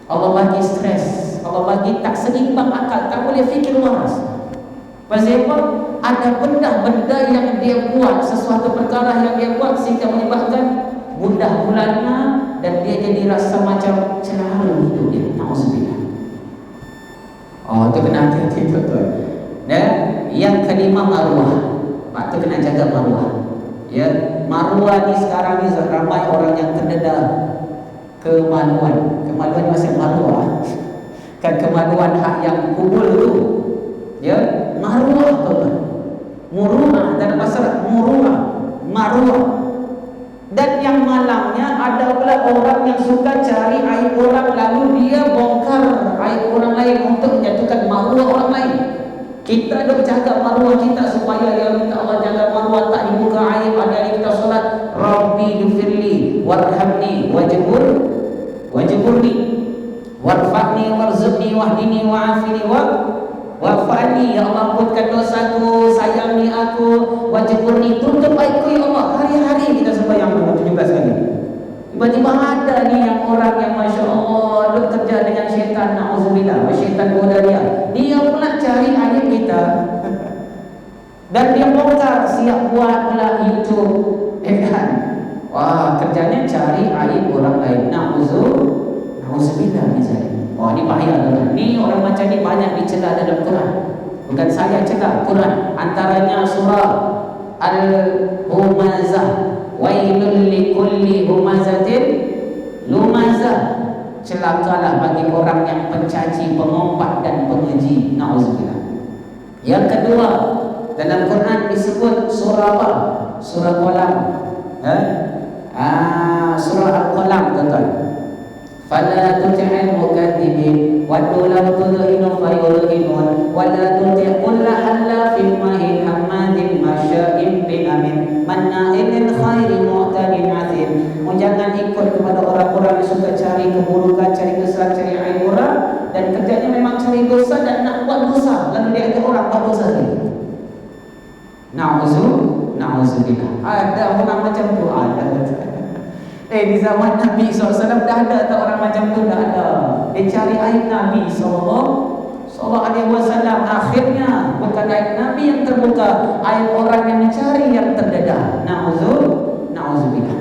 Allah bagi stres. Allah bagi tak seimbang akal. Tak boleh fikir waras. Pasal apa? Ada benda-benda yang dia buat, sesuatu perkara yang dia buat sehingga menyebabkan mudah bulannya dan dia jadi rasa macam celaka hidup dia. Nauzubillah. Oh, tu kena hati-hati tuan-tuan. Dan yang kelima maruah. Mak tu kena jaga maruah. Ya, maruah ni sekarang ni ramai orang yang terdedah kemaluan. Kemaluan masih maruah. Kan kemaluan hak yang kubul tu. Ya, maruah tuan-tuan. Muruah dalam bahasa muruah, maruah. Dan yang malangnya ada pula orang yang suka cari aib orang lalu dia bongkar aib orang lain untuk menjatuhkan maruah orang lain. Kita dah jaga maruah kita supaya ya minta Allah jaga maruah tak dibuka aib. Ada yang kita solat Rabbi ghfirli warhamni wajburni warfa'ni warzuqni wahdini wa'afini wa'afani. Ya Allah, ampunkan dosaku, sayangi aku, wajburni, tutup aibku ya Allah. Hari-hari kita sembahyang 17 kali. Tiba-tiba ada ni yang orang yang Masya Allah duk kerja dengan syaitan, na'udzubillah, syaitan goda dia pula cari aib kita dan dia bongkar, siap buat pula YouTube, kan? Wah, kerjanya cari aib orang lain. Na'udzubillah misalnya. Oh, ni bahaya tuan. Ni orang macam ni banyak dicela dalam Quran. Bukan saya cela, Quran. Antaranya surah Al-Humazah. Wailul likulli humazatin lumazah. Celakalah bagi orang yang pencaci, pengumpat dan pengeji. Nauzubillah. Yang kedua, dalam Quran disebut surah apa? Surah Qalam. Surah Al-Qalam tuan-tuan. Fala tuti'il mukadzibin waddu law tudhinu fayudhinun wala tuti' kulla halafin mahin hammadin masya'in binamin manna'in lil khairi mu'tadin azim. Jangan ikut kepada orang-orang yang suka cari keburukan, cari kesalahan, cari aib orang, dan kerjanya memang cari dosa dan nak buat dosa, lalu dia ada orang buat dosa lagi. Na'udzubillah. Ada orang macam tu, ada. Di zaman Nabi SAW dah ada tak orang macam tu? Dah ada. Dia cari aib Nabi SAW. Akhirnya bukan aib Nabi yang terbuka, aib orang yang mencari yang terdedah. Na'udzubillah.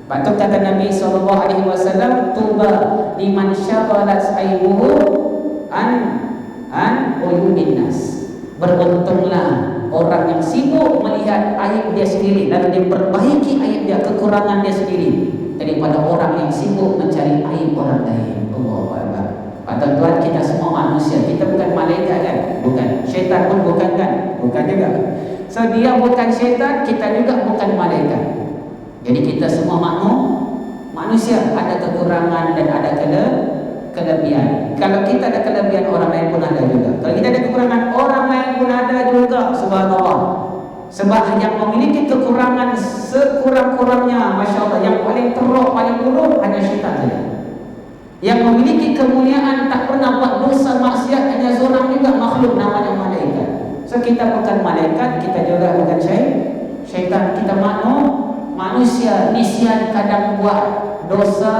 Patut kata Nabi SAW, tuba liman syaghalat aibuhu an uyubin nas. Beruntunglah orang yang sibuk melihat aib dia sendiri lalu dia perbaiki aib dia, kekurangan dia sendiri, daripada orang yang sibuk mencari aib orang lain. Allahu Akbar. Tuan-tuan, kita semua manusia. Kita bukan malaikat kan? Bukan. Syaitan pun bukan kan? Bukan juga. So dia bukan syaitan, kita juga bukan malaikat. Jadi kita semua manusia, ada kekurangan dan ada kelebihan. Kalau kita ada kelebihan, orang lain pun ada juga. Kalau kita ada kekurangan, orang lain pun ada juga. Subhanallah. Sebab yang memiliki kekurangan sekurang-kurangnya, Masya Allah, yang paling teruk, paling buruk hanya syaitan saja. Yang memiliki kemuliaan, tak pernah buat dosa maksiat, hanya seorang juga makhluk namanya malaikat. So kita bukan malaikat, kita juga bukan syaitan. Kita manusia. Nisyan kadang buat dosa,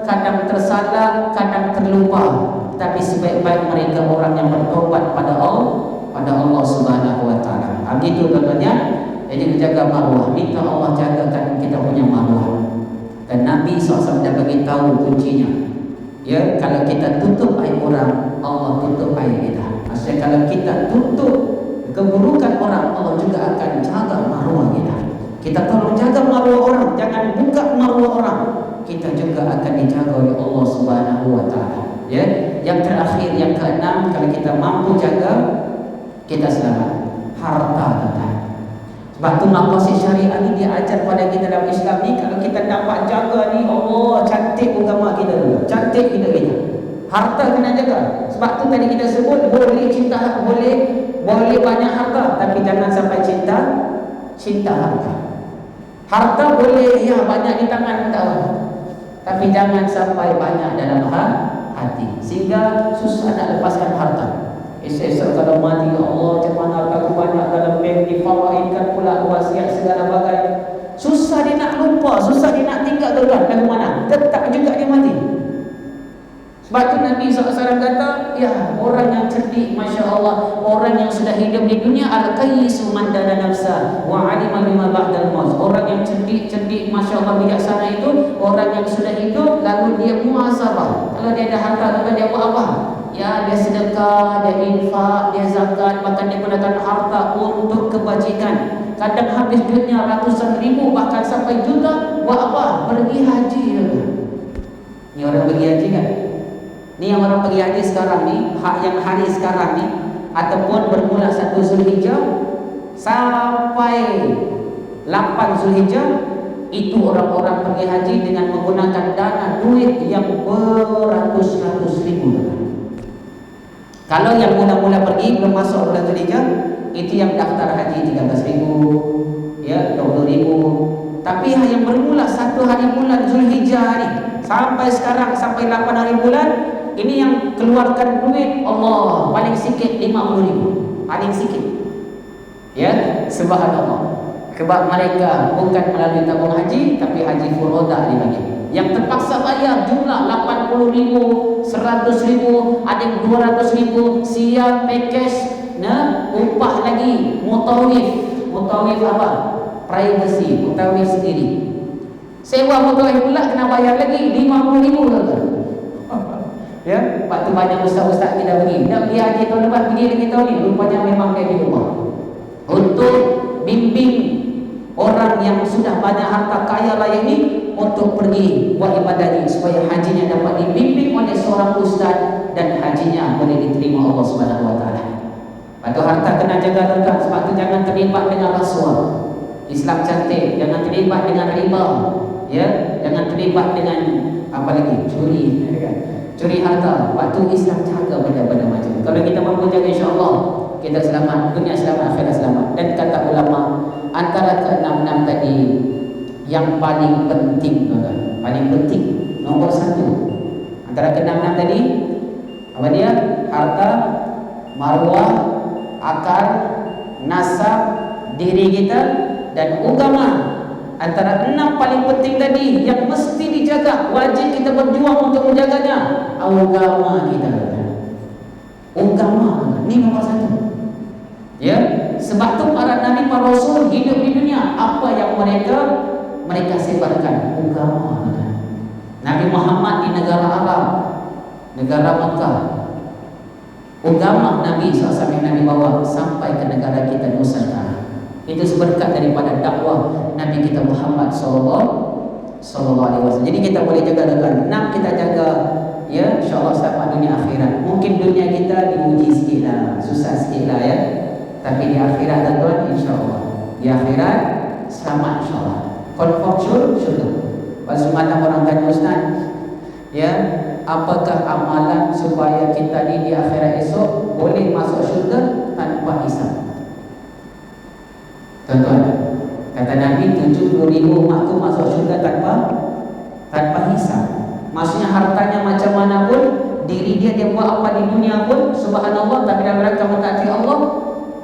kadang tersalah, kadang terlupa. Tapi sebaik-baik mereka orang yang bertobat pada Allah Subhanahu wa taala. Begitu tuan-tuannya. Jadi menjaga maruah, minta Allah jagakan kita punya maruah. Dan Nabi SAW dah bagi tahu kuncinya. Ya, kalau kita tutup aib orang, Allah tutup aib kita. Maksudnya kalau kita tutup keburukan orang, Allah juga akan jaga maruah kita. Kita tolong jaga maruah orang, jangan buka maruah orang. Kita juga akan dijaga oleh Allah Subhanahu wa taala. Ya, yang terakhir, yang keenam, kalau kita mampu jaga, kita selamat. Harta kita. Sebab tu maqasid syariah ni dia ajar pada kita dalam Islam ni, kalau kita dapat jaga ni, Allah cantik agama kita dulu. Cantik kita. Harta kena jaga. Sebab tu tadi kita sebut boleh cinta, boleh banyak harta, tapi jangan sampai cinta harta. Harta boleh ya banyak di tangan kita, tapi jangan sampai banyak dalam hati, sehingga susah nak lepaskan harta. Esok kalau mati, ya Allah, macam mana aku banyak dalam bank, difawaidkan pula wasiat segala bagai. Susah dia nak lupa, susah dia nak tinggal tuan dari mana. Tetap juga dia mati. Sebab tu Nabi SAW kata, ya, orang yang cerdik, Masya Allah, orang yang sudah hidup di dunia, al-qayyisu man dana nafsa wa alima bima ba'dal maut. Orang yang cerdik, Masya Allah, bijaksana itu orang yang sudah hidup lalu dia muhasabah. Kalau dia ada harta, kalau dia buat apa? Ya, dia sedekah, dia infak, dia zakat, bahkan dia gunakan harta untuk kebajikan. Kadang habis duitnya ratusan ribu, bahkan sampai juta. Buat apa? Pergi haji. Ni orang pergi haji kan? Ni yang orang pergi haji sekarang ni, yang hari sekarang ni, ataupun bermula 1 Zulhijjah sampai 8 Zulhijjah, itu orang-orang pergi haji dengan menggunakan dana duit yang beratus-ratus ribu. Kalau yang mula-mula pergi belum masuk bulan Zulhijjah, itu yang daftar haji 13.000, ya, 20.000. Tapi yang bermula 1 hari bulan Zulhijjah ni sampai sekarang, sampai 8 hari bulan, ini yang keluarkan duit Allah paling sikit 50.000, paling sikit. Ya, subhanallah. Sebab mereka bukan melalui tabung haji, tapi haji furoda dibagi. Yang terpaksa bayar jumlah 80.000, 100.000, ada yang 200.000, siap package, upah lagi, mutawif apa? Privacy, mutawif sendiri. Sewa mutawif pula kena bayar lagi 50.000 kan? Ya, lepas tu banyak ustaz-ustaz kita pergi. Nak pergi haji tahun lepas, pergi lagi tahun ni, rupanya memang dia di rumah untuk bimbing orang yang sudah banyak harta kaya layak ni untuk pergi buat ibadah ni, supaya hajinya dapat dibimbing oleh seorang ustaz dan hajinya boleh diterima Allah Subhanahu wa taala. Lepas tu harta kena jaga tuan. Sebab tu jangan terlibat dengan rasuah. Islam cantik, jangan terlibat dengan riba. Ya, jangan terlibat dengan apa lagi? Curi, kan? Curi harta. Waktu Islam jaga benda-benda macam ni. Kalau kita mampu jaga, insya-Allah kita selamat, dunia selamat, akhirat selamat. Dan kata ulama, antara ke-6 tadi yang paling penting, tuan-tuan, paling penting, nombor 1 antara ke-6 tadi apa dia? Harta, maruah, akal, nasab, diri kita dan agama. Antara 6 paling penting tadi yang mesti dijaga, wajib kita berjuang untuk menjaganya. Agama kita, agama ni nomor 1. Ya, sebab tu para nabi, para rasul hidup di dunia, apa yang mereka sebarkan? Agama. Nabi Muhammad di negara Arab, negara Mekah, agama Nabi SAW yang Nabi bawa sampai ke negara kita Nusantara. Itu seberkat daripada dakwah Nabi kita Muhammad sallallahu alaihi wasallam. Jadi kita boleh jaga dengan 6, kita jaga, ya, insya-Allah selamat dunia akhirat. Mungkin dunia kita diuji sikitlah, susah sikitlah, ya. Tapi di akhirat tuan, insya-Allah di akhirat selamat, insya-Allah. Confirm syurga. Pas semalam orang tanya ustaz, ya, apakah amalan supaya kita di akhirat esok boleh masuk syurga tanpa hisab? Tuan-tuan, kata Nabi, 70.000 umatku masuk syurga tanpa hisab. Maksudnya hartanya macam mana pun, diri dia buat apa di dunia pun, subhanallah, tapi dalam rangka mentaati Allah,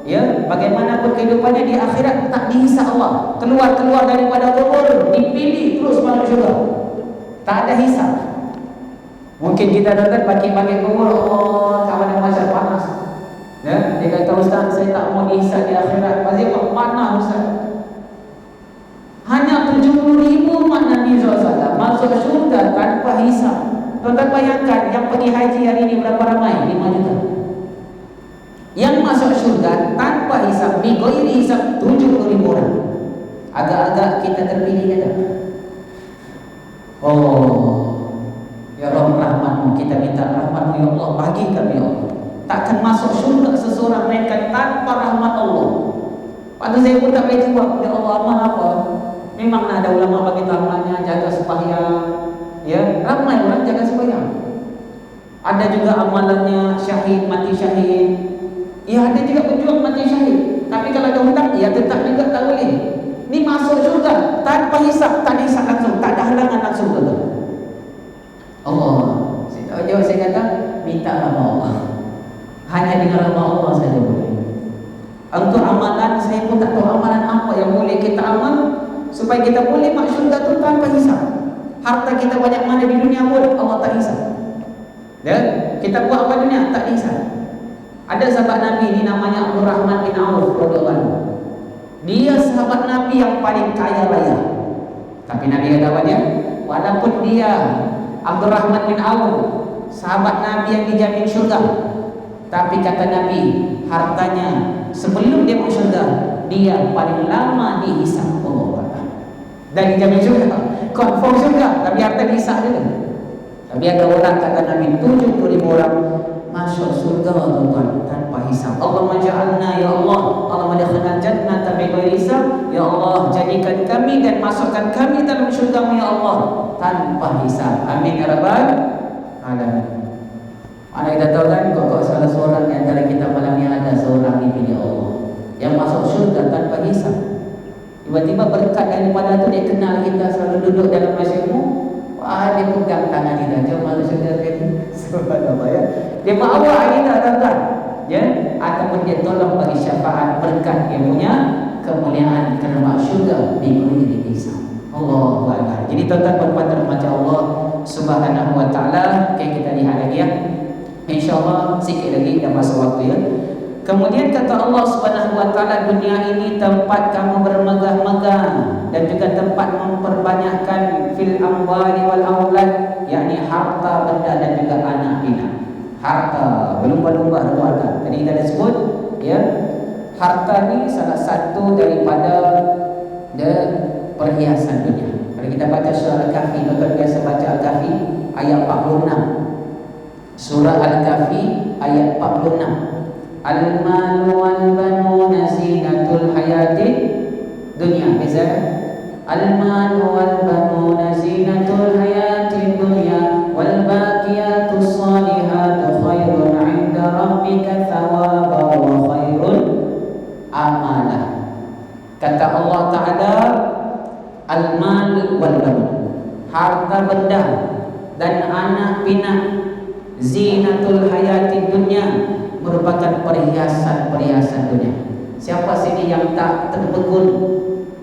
ya, bagaimanapun kehidupannya di akhirat tak dihisab Allah. Keluar daripada kubur, dipilih terus masuk syurga. Tak ada hisab. Mungkin kita datang pagi-pagi kubur, Allah, kawan masa panas. Ya, dia kata, Ustaz, saya tak mau dihisab di akhirat. Pasti panas, Ustaz. Hanya 70,000 umat Nabi SAW masuk syurga tanpa hisab. Tuan-tuan bayangkan, yang pergi haji hari ini berapa ramai? 5 juta. Yang masuk syurga tanpa hisab, bighairi hisab, 70,000 orang. Agak-agak kita terpilih kata. Oh, ya Rabb, rahmat-Mu, kita minta rahmat-Mu ya Allah, bagi kami ya Allah. Takkan masuk syurga seseorang melainkan tanpa rahmat Allah. Pada saya pun tak boleh jawab, ya Allah, amal apa? Memang ada ulama bagi rahmatnya, jaga sembahyang, ya, ramai orang jaga sembahyang. Ada juga amalannya syahid, mati syahid. Ya, ada juga berjuang mati syahid. Tapi kalau ada hutang, ya tetap juga tak boleh. Ini masuk syurga tanpa hisab, tak ada hisab langsung, tak ada halangan langsung ke Allah. Saya kata, minta rahmat Allah. Hanya dengan rahmat Allah saja boleh. Untuk amalan, saya pun tak tahu amalan apa yang boleh kita amal supaya kita boleh masuk syurga tu tanpa hisab. Harta kita banyak mana di dunia pun Allah tak hisab. Ya, kita buat apa dunia tak hisab. Ada sahabat Nabi ini namanya Abdul Rahman bin Auf radhiyallahu anhu. Dia sahabat Nabi yang paling kaya raya. Tapi Nabi kata apa dia? Walaupun dia Abdul Rahman bin Auf, sahabat Nabi yang dijamin syurga, tapi kata Nabi, hartanya sebelum dia masuk syurga, dia paling lama dihisab Allah. Dan dijamin syurga, confirm syurga, tapi harta dihisab juga. Tapi ada orang kata Nabi, 70,000 orang masuk surga tuan tanpa hisab. Allahumma ja'alna ya Allah, Allahumma adkhilna jannata bighairi hisab. Ya Allah, jadikan kami dan masukkan kami dalam syurga-Mu ya Allah tanpa hisab. Amin ya rabbal alamin. Mana kita tahu kan, kok salah seorang di antara kita malam ni ada seorang dipilih Allah yang masuk syurga tanpa hisab. Tiba-tiba berkat daripada tu dia kenal kita, selalu duduk dalam masjidmu. Wah, dia pegang tangan kita, jom masuk syurga ni. Subhanallah ya. Dia bawa kita tuan-tuan, ya, ataupun dia tolong bagi syafaat berkat dia punya kemuliaan kerana masuk syurga bighairi hisab. Allahu akbar. Jadi tuan-tuan berpatah macam Allah Subhanahu wa taala. Okay, kita lihat lagi ya. InsyaAllah sikit lagi dah masa waktu ya. Kemudian kata Allah Subhanahu wa taala, dunia ini tempat kamu bermegah-megah dan juga tempat memperbanyakkan fil amwali wal aulad, yakni harta benda dan juga anak pinak. Harta, berlumba-lumba keluarga. Tadi kita dah sebut ya, harta ni salah satu daripada perhiasan dunia. Kalau kita baca surah Al-Kahfi, tuan-tuan biasa baca Al-Kahfi ayat 46. Surah Al-Kahfi ayat 46. Al-malu wal-banuna zinatul hayati dunya. Bisa kan? Al-malu wal-banuna zinatul hayati dunya wal-baqiyatus salihatu khairun 'inda rabbika thawaban wa khairun amala. Kata Allah Ta'ala, al-mal wal-banun, harta benda dan anak pinak, zinatul hayati dunya, merupakan perhiasan-perhiasan dunia. Siapa sini yang tak terpegun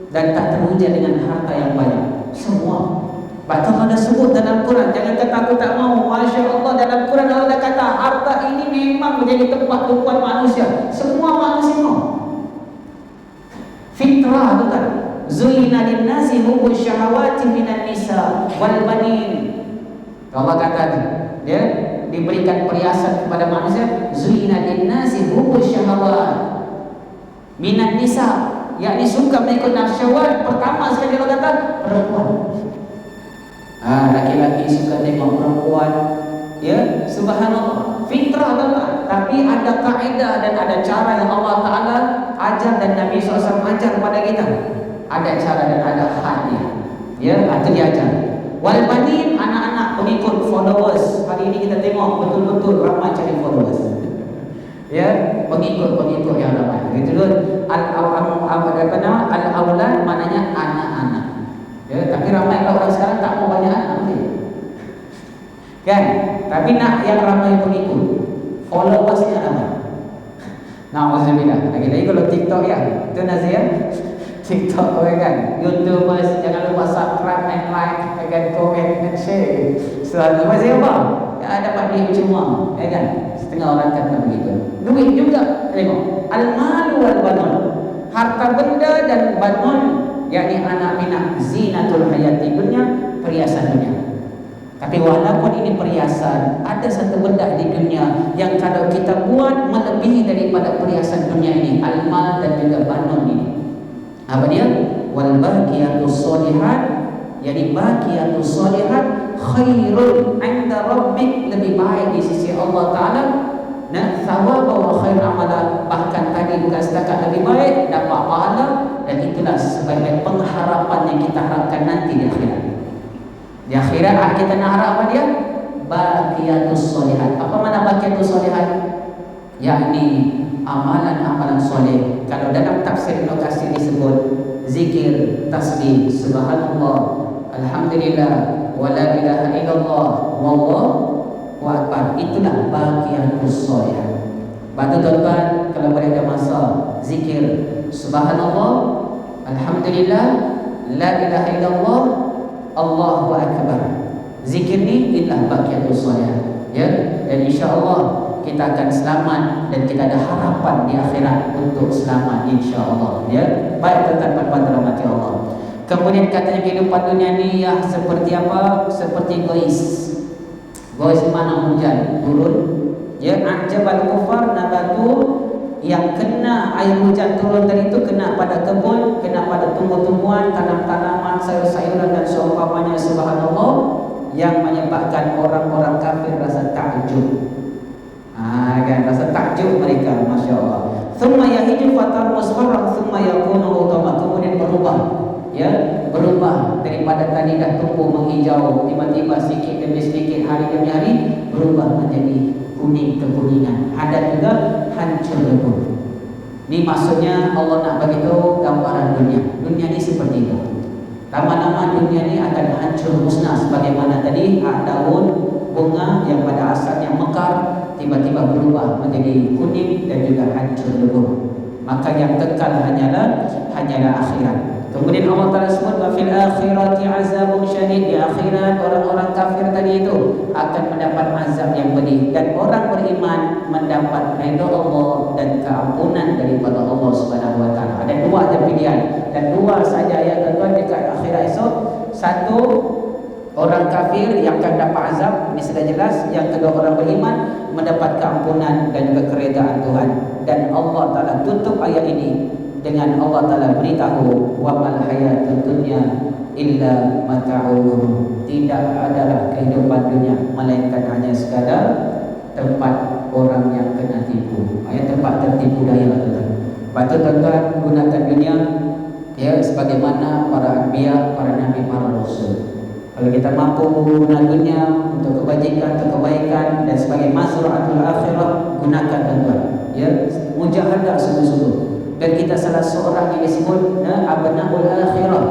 dan tak teruja dengan harta yang banyak? Semua. Bahkan Allah sebut dalam Quran, jangan kata aku tak mau. Masya Allah, dalam Quran Allah kata harta ini memang menjadi tempat tumpuan manusia. Semua manusia mau. Fitrah bukan. Zuyina linnasi hubbus syahawati minan nisa wal banin. Allah kata dia diberikan perhiasan kepada manusia. Zuyina linnasi hubbus syahawat minan nisa, yakni suka mengikut nafsu syahwat. Pertama sekali Allah kata perempuan. Laki-laki suka tengok perempuan. Ya, subhanallah, fitrah Allah. Tapi ada kaedah dan ada cara yang Allah Ta'ala ajar dan Nabi SAW ajar kepada kita. Ada cara dan ada hadnya. Ya, itu diajar. Wal banin, anak-anak pengikut, followers. Hari ini kita tengok betul-betul ramai cari followers. Ya, pengikut-pengikut yang ramai. Itu dulu al-aulad maknanya anak-anak. Ya, tapi ramai orang sekarang tak mau banyak anak mungkin. Kan? Tapi nak yang ramai pengikut, followersnya ramai. Nauzubillah. Lagi-lagi kalau TikTok ya, itu Nazia. TikTok kan, YouTubers jangan lupa subscribe and like, dan komen dan share. Selalu masih apa? Ya, dapat duit cuma, ya kan? Setengah orang kata begitu. Duit juga, tengok. Al-malu wal banun, harta benda dan banun, yakni anak pinak, zinatul hayati dunia, perhiasan dunia. Tapi walaupun ini perhiasan, ada satu benda di dunia yang kalau kita buat melebihi daripada perhiasan dunia ini, al-mal dan juga banun ini. Apa dia? Wal baqiyatus sholihat, yakni baqiyatus sholihat khairun 'inda rabbik, lebih baik di sisi Allah Taala. Nah, thawab wa khair amala, bahkan tadi bukan setakat lebih baik, dapat pahala, dan itulah sebaik-baik pengharapan yang kita harapkan nanti di akhirat. Di akhirat kita nak harap apa dia? Baqiyatus sholihat. Apa makna baqiyatus sholihat? Yakni amalan-amalan soleh. Kalau dalam tafsir Ibnu Katsir disebut zikir, tasbih, subhanallah, alhamdulillah, wala ilaha illallah, wallahu akbar. Itulah baqiyatus sholihat. Batu tuan-tuan, kalau boleh ada masa, zikir subhanallah, alhamdulillah, la ilaha illallah, Allahu akbar. Zikir ni itulah baqiyatus sholihat. Ya, dan insya-Allah kita akan selamat dan kita ada harapan di akhirat untuk selamat, insya-Allah. Ya, baik tuan-tuan dan rahmati Allah. Kemudian katanya kehidupan dunia ni ya seperti apa? Seperti gois. Gois mana hujan turun. Ya, ajabal kufar nabatu, yang kena air hujan turun tadi itu kena pada kebun, kena pada tumbuh-tumbuhan, tanam-tanaman, sayur-sayuran dan seumpamanya, subhanallah, yang menyebabkan orang-orang kafir rasa takjub. Kan rasa takjub mereka, masya-Allah. Thumma yahiju fatar musfarrah thumma yakunu utama, kemudian berubah, ya, berubah daripada tadi dah tumbuh menghijau, tiba-tiba sedikit demi sedikit, hari demi hari berubah menjadi kuning kekuningan. Ada juga hancur lebur. Ini maksudnya Allah nak bagi tahu gambaran dunia. Dunia ni seperti itu. Lama-lama dunia ni akan hancur musnah, sebagaimana tadi daun bunga yang pada asalnya mekar tiba-tiba berubah menjadi kuning dan juga hancur lebur. Maka yang kekal hanyalah akhirat. Kemudian Allah Ta'ala sebut wa fil akhirati azabun syadid, di akhirat orang-orang kafir tadi itu akan mendapat azab yang pedih, dan orang beriman mendapat ridha Allah dan keampunan daripada Allah Subhanahu wa taala. Ada dua aja pilihan dan dua saja ya tuan-tuan dekat akhirat esok. Satu, orang kafir yang akan dapat azab, ini sudah jelas. Yang kedua, orang beriman mendapat keampunan dan juga keredaan Tuhan. Dan Allah Ta'ala tutup ayat ini dengan Allah Ta'ala beritahu wa mal hayatud dunya illa mata'ul, tidak adalah kehidupan dunia melainkan hanya sekadar tempat orang yang kena tipu, tempat tertipu daya. Patut tuan-tuan gunakan dunia ya sebagaimana para anbiya, para nabi, para rasul. Kalau kita mampu menggunakan dunia untuk kebajikan, untuk kebaikan dan sebagai mazra'atul akhirah, gunakan tuan-tuan. Ya, mujahadah sungguh-sungguh. Dan kita salah seorang yang disebut abnaul akhirah,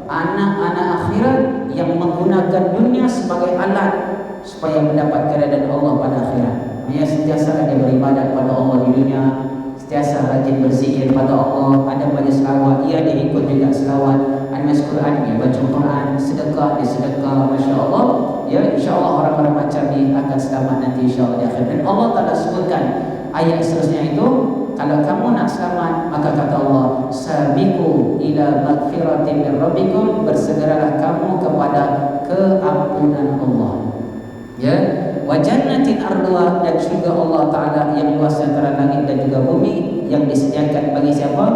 anak-anak akhirat yang menggunakan dunia sebagai alat supaya mendapat keridaan Allah pada akhirat. Hanya sentiasa dia beribadat pada Allah di dunia, sentiasa rajin berzikir pada Allah, ada banyak selawat, ia dia ikut juga selawat, anas Quran, dia baca Quran, sedekah, dia sedekah, masya-Allah. Ya, insya-Allah orang-orang macam ni akan selamat nanti insya-Allah di akhirat. Dan Allah Taala sebutkan ayat seterusnya itu, kalau kamu nak selamat, maka kata Allah, sabiqu ila magfiratin min rabbikum, bersegeralah kamu kepada keampunan Allah. Ya, wa jannatin arduha, dan syurga Allah Ta'ala yang luas antara langit dan juga bumi, yang disediakan bagi siapa?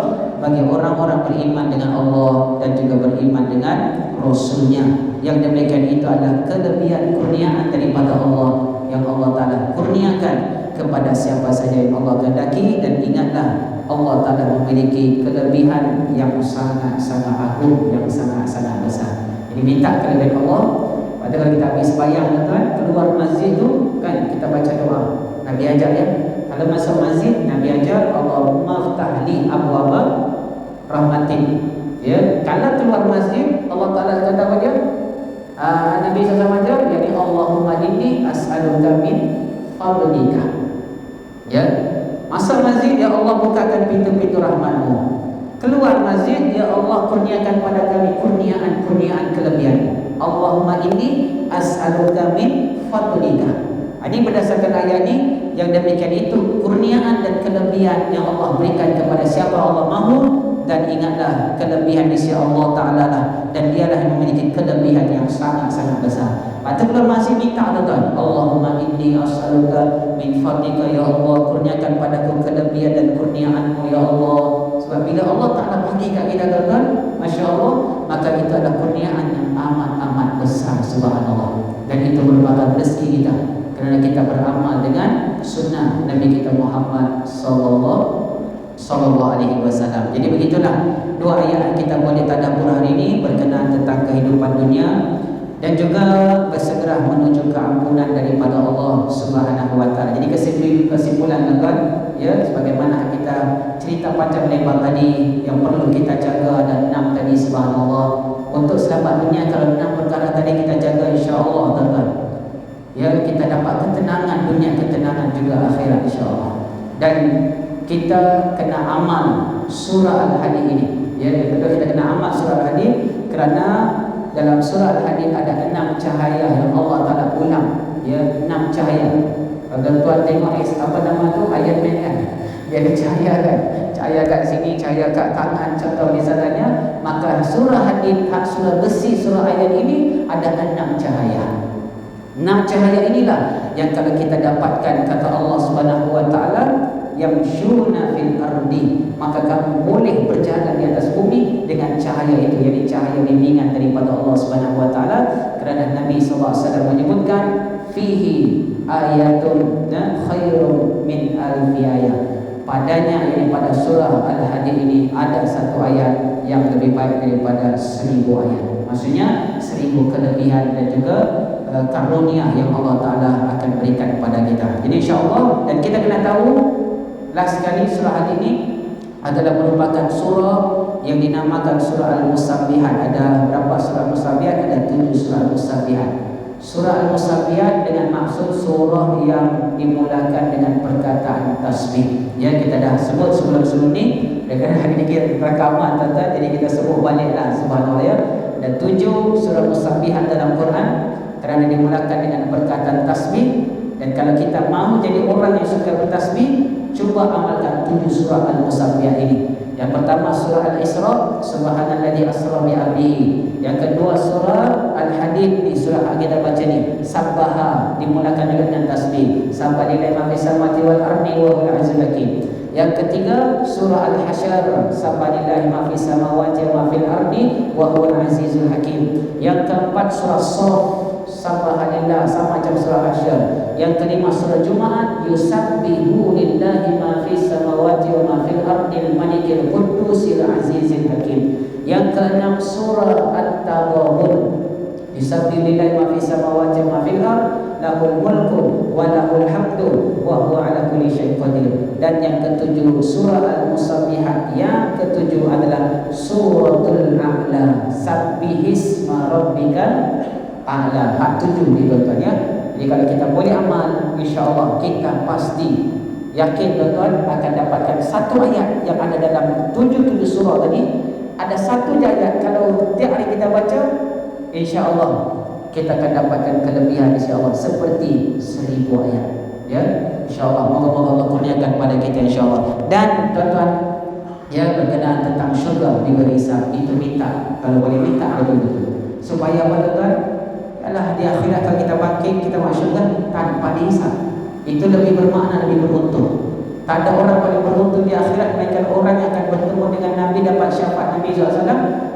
Bagi orang-orang beriman dengan Allah dan juga beriman dengan Rasulnya. Yang demikian itu adalah kelebihan kurniaan daripada Allah yang Allah Ta'ala kurniakan kepada siapa saja yang Allah kehendaki. Dan ingatlah, Allah Ta'ala memiliki kelebihan yang sangat-sangat agung, yang sangat-sangat besar. Jadi minta kelebihan Allah. Pada kalau kita habis sembahyang tuan, keluar masjid tu kan kita baca doa. Nabi ajar ya. Kalau masuk masjid, Nabi ajar Allahumma ftah li abwaba rahmatik. Ya, kalau keluar masjid, Allah Ta'ala kata apa dia? Nabi SAW ajar, yakni Allahumma inni as'aluka min fadlika. Ya, masuk masjid, ya Allah bukakan pintu-pintu rahmat-Mu. keluar masjid, ya Allah kurniakan pada kami kurniaan kelebihan. Allahumma inni as'aluka min fadlika. Ini berdasarkan ayat ini, yang demikian itu kurniaan dan kelebihan yang Allah berikan kepada siapa Allah mahu. Dan ingatlah kelebihan di sisi Allah Ta'ala lah, dan dialah yang memiliki kelebihan yang sangat-sangat besar. Maka kalau masih minta tuan, Allahumma inni as'aluka min fadlika, ya Allah kurniakan padaku kelebihan dan kurniaanmu ya Allah. Sebab bila Allah Ta'ala bagi kat kita tuan, Masya Allah, maka itu adalah kurniaan yang amat-amat besar, subhanallah. Dan itu merupakan rezeki kita, kerana kita beramal dengan sunnah Nabi kita Muhammad Sallallahu Alaihi Wasallam. Jadi begitulah dua ayat yang kita boleh tadabbur hari ini berkenaan tentang kehidupan dunia dan juga bersegera menuju keampunan daripada Allah Subhanahu Wa Taala. Jadi kesimpulan tuan, ya, sebagaimana kita cerita panjang lebar tadi, yang perlu kita jaga ada 6 tadi, subhanallah. Untuk selamat dunia, kalau 6 perkara tadi kita jaga, insya-Allah tuan, ya, kita dapat ketenangan dunia, ketenangan juga akhirat, insya-Allah. Dan kita kena amal surah Al-Hadid ini, ya, kita kena amal surah Al-Hadid, kerana dalam surah Al-Hadid ada 6 cahaya yang Allah Ta'ala ulang, ya, 6 cahaya. Kalau tuan tengok apa nama tu, Iron Man kan, dia ada cahaya kan, cahaya kat sini, cahaya kat tangan, contoh di sananya. Maka surah Hadid, surah besi, surah ayat ini ada 6 cahaya. 6 cahaya inilah yang kalau kita dapatkan, kata Allah Subhanahu Wa Ta'ala, yamshuna fil ardi, maka kamu boleh berjalan di atas bumi dengan cahaya itu, yakni cahaya bimbingan daripada Allah Subhanahu Wa Taala. Kerana Nabi sallallahu alaihi wasallam menyebutkan fihi ayatun khairun min alfi ayat, padanya, yakni pada surah Al-Hadid ini ada satu ayat yang lebih baik daripada 1000 ayat. Maksudnya 1000 kelebihan dan juga karunia yang Allah Ta'ala akan berikan kepada kita. Jadi insya-Allah, dan kita kena tahu last sekali, surah Hadid ini adalah merupakan surah yang dinamakan surah Al-Musabbihat. Ada berapa surah Musabbihat? Ada 7 surah Musabbihat. Surah Al-Musabbihat dengan maksud surah yang dimulakan dengan perkataan tasbih. Ya, kita dah sebut sebelum ni, dengan hari ini kita rakaman tuan-tuan, jadi kita sebut baliklah, subhanallah, ya. Ada 7 surah Musabbihat dalam Quran kerana dimulakan dengan perkataan tasbih. Dan kalau kita mahu jadi orang yang suka bertasbih, cuba amalkan 7 surah Al-Musabbihat ini. Yang pertama surah Al-Isra, subhanalladzi asra bi 'abdihi. Yang kedua surah Al-Hadid, ni surah kita baca ni, sabbaha, dimulakan juga dengan tasbih, sabbaha lillahi ma fis samawati wal ardi wa huwal azizul hakim. Yang ketiga surah Al-Hasyr, sabbaha lillahi ma fis samawati wa ma fil ardi wa huwal azizul hakim. Yang keempat surah Shaf, subhanallah, sama macam surah Hasyr. Yang kelima surah Jumaat, yusabbihu lillahi ma fis samawati wa ma fil ardil malikil qudusil azizil hakim. Yang keenam surah At-Taghabun, yusabbihu lillahi ma fis samawati wa ma fil ard, lahul mulku wa lahul hamdu wa huwa ala kulli syai'in qadir. Dan yang ketujuh surah Al-Musabbihat, yang ketujuh adalah suratul A'la, sabbihisma rabbikal a'la. Hak 7 ni tuan-tuan, ya. Jadi kalau kita boleh amal, insya-Allah kita pasti yakin tuan-tuan akan dapatkan satu ayat yang ada dalam 7 surah tadi. Ada satu ayat kalau tiap hari kita baca, insya-Allah kita akan dapatkan kelebihan, insya-Allah, seperti 1000 ayat, ya. Insya-Allah, moga-moga Allah kurniakan pada kita, insya-Allah. Dan tuan-tuan, ya, berkenaan tentang syurga diberi hisab, itu minta, kalau boleh minta betul-betul, supaya apa tuan-tuan? Alah, di akhirat kalau kita bangkit, kita masuk syurga tanpa dihisab. Itu lebih bermakna, lebih beruntung. Tak ada orang paling beruntung di akhirat melainkan orang yang akan bertemu dengan Nabi, dapat syafaat Nabi SAW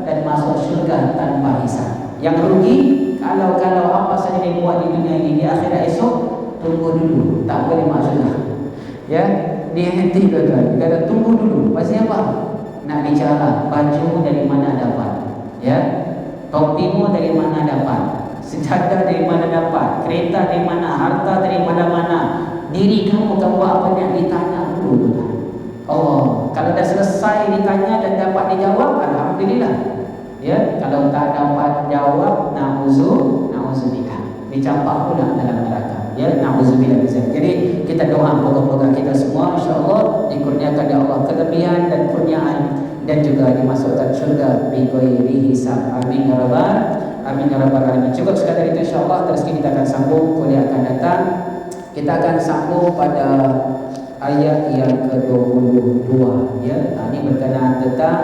dan masuk syurga tanpa hisab. Yang rugi kalau apa saja dia buat di dunia ini, di akhirat esok tunggu dulu, tak boleh masuk syurga. Ya, dia henti tuan-tuan. Dia kata tunggu dulu. Pasal apa? Nak bicara baju dari mana dapat, ya, topimu dari mana dapat, sejadah dari mana dapat, kereta dari mana, harta dari mana-mana. Diri kamu buat apa yang ditanya dulu. Oh, kalau dah selesai ditanya dan dapat dijawab, alhamdulillah. Ya, kalau tak dapat jawab, na'udzubillah, dicampak pula dalam neraka. Ya, na'udzubillah. Jadi kita doa moga-moga kita semua insya-Allah dikurniakan oleh Allah kelebihan dan kurniaan dan juga dimasukkan syurga bighairi hisab. Amin ya rabbal alamin. Cukup sekadar itu, insyaallah terus kita akan sambung kuliah akan datang. Kita akan sambung pada ayat yang ke-22 ya. Ini berkenaan tentang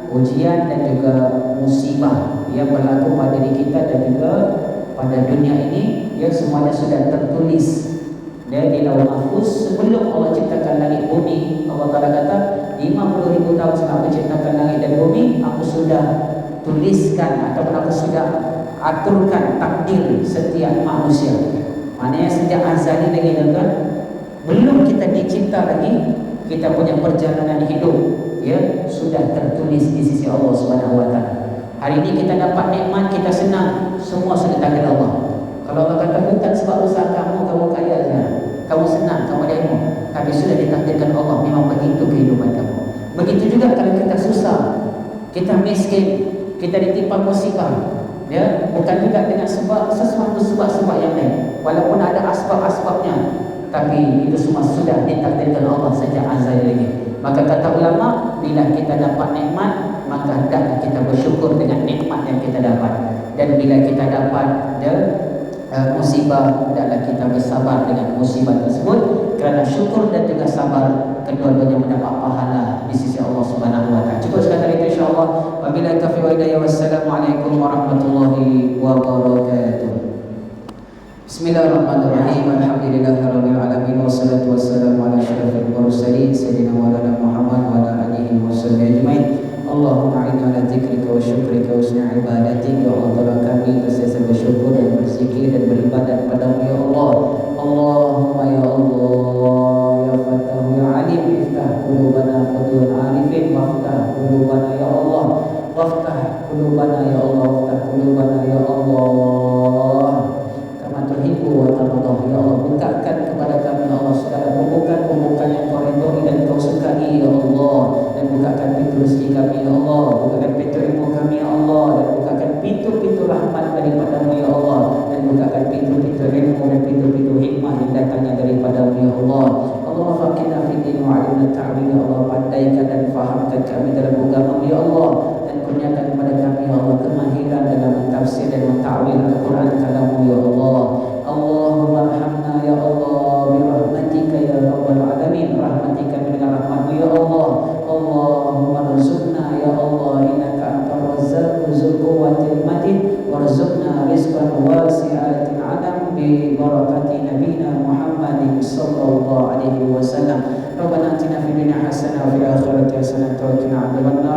ujian dan juga musibah yang berlaku pada diri kita dan juga pada dunia ini, ya, semuanya sudah tertulis di Lauh Mahfuz sebelum Allah ciptakan langit bumi. Allah Taala kata 50.000 tahun setelah aku ciptakan langit dan bumi, aku sudah tuliskan ataupun aku sudah aturkan takdir setiap manusia. Maknanya sejak azali lagi, tuan-tuan, belum kita dicipta lagi, kita punya perjalanan hidup, ya, sudah tertulis di sisi Allah Subhanahu wa taala. Hari ini kita dapat nikmat, kita senang, semua sudah takdir Allah. Kalau Allah kata bukan sebab usaha kamu kaya sekarang, kamu senang, kamu ada ilmu, tapi sudah ditakdirkan Allah, memang begitu kehidupan kamu. Begitu juga kalau kita susah, kita miskin, kita ditimpa musibah, ya, bukan juga dengan sesuatu sebab-sebab yang lain. Walaupun ada asbab-asbabnya, tapi itu semua sudah ditakdirkan Allah sejak azal lagi. Maka kata ulama, bila kita dapat nikmat, maka hendaklah kita bersyukur dengan nikmat yang kita dapat. Dan bila kita dapat musibah, hendaklah kita bersabar dengan musibah tersebut, kerana syukur dan juga sabar kedua-duanya mendapat pahala di sisi Allah Subhanahu wa taala. Cukup sekadar itu, insyaallah. Wabillahi taufiq wal hidayah. Wassalamualaikum warahmatullahi wabarakatuh. Bismillahirrahmanirrahim. Alhamdulillahirabbil alamin wassalatu wassalamu ala asyrafil mursalin sayyidina Maulana Muhammad wa ala alihi washabbihi ajmain. Allahumma a'inna ala dzikrika wa syukrika wa husni ibadatik. Ya Allah, tolong kami bersesa bersyukur dan berzikir dan beribadat padamu ya Allah. Allahumma ya Allah, ya Fatah ya Alim, iftah qulubana fadhul arifin, waftah qulubana ya Allah, waftah qulubana ya Allah, waftah qulubana ya Allah. Tuhibbu wa tardah, ya Allah, bukakan kepada kami ya Allah segala pembukaan yang kau ridhoi dan kau sukai ya Allah, dan bukakan pintu rezeki kami ya Allah, bukakan pintu ilmu kami ya Allah, dan bukakan pintu-pintu rahmat daripadamu ya Allah, dan bukakan pintu-pintu ilmu dan pintu-pintu hikmah yang datangnya daripadamu ya Allah. Allah faqihna fid din wa 'allimna ta'wil ya Allah, pandaikan dan fahamkan kami dalam agama ya Allah, dan kurniakan kepada kami ya Allah kemahiran dalam mentafsir dan menta'wil Al-Quran kalamu ya Allah. Allahumma arhamna ya Allah bi rahmatika ya rabbal alamin, rahmatika dengan rahmatmu ya Allah. Allahumma rzuqna ya Allah, innaka antar razzaqu dzul quwwatil matin, warzuqna rizqan wasi'atin adam bi barakati nabiyina Muhammadin sallallahu alaihi wasallam. Rabbana atina fid dunya hasanah wa fil akhirati hasanah wa qina adzabannar.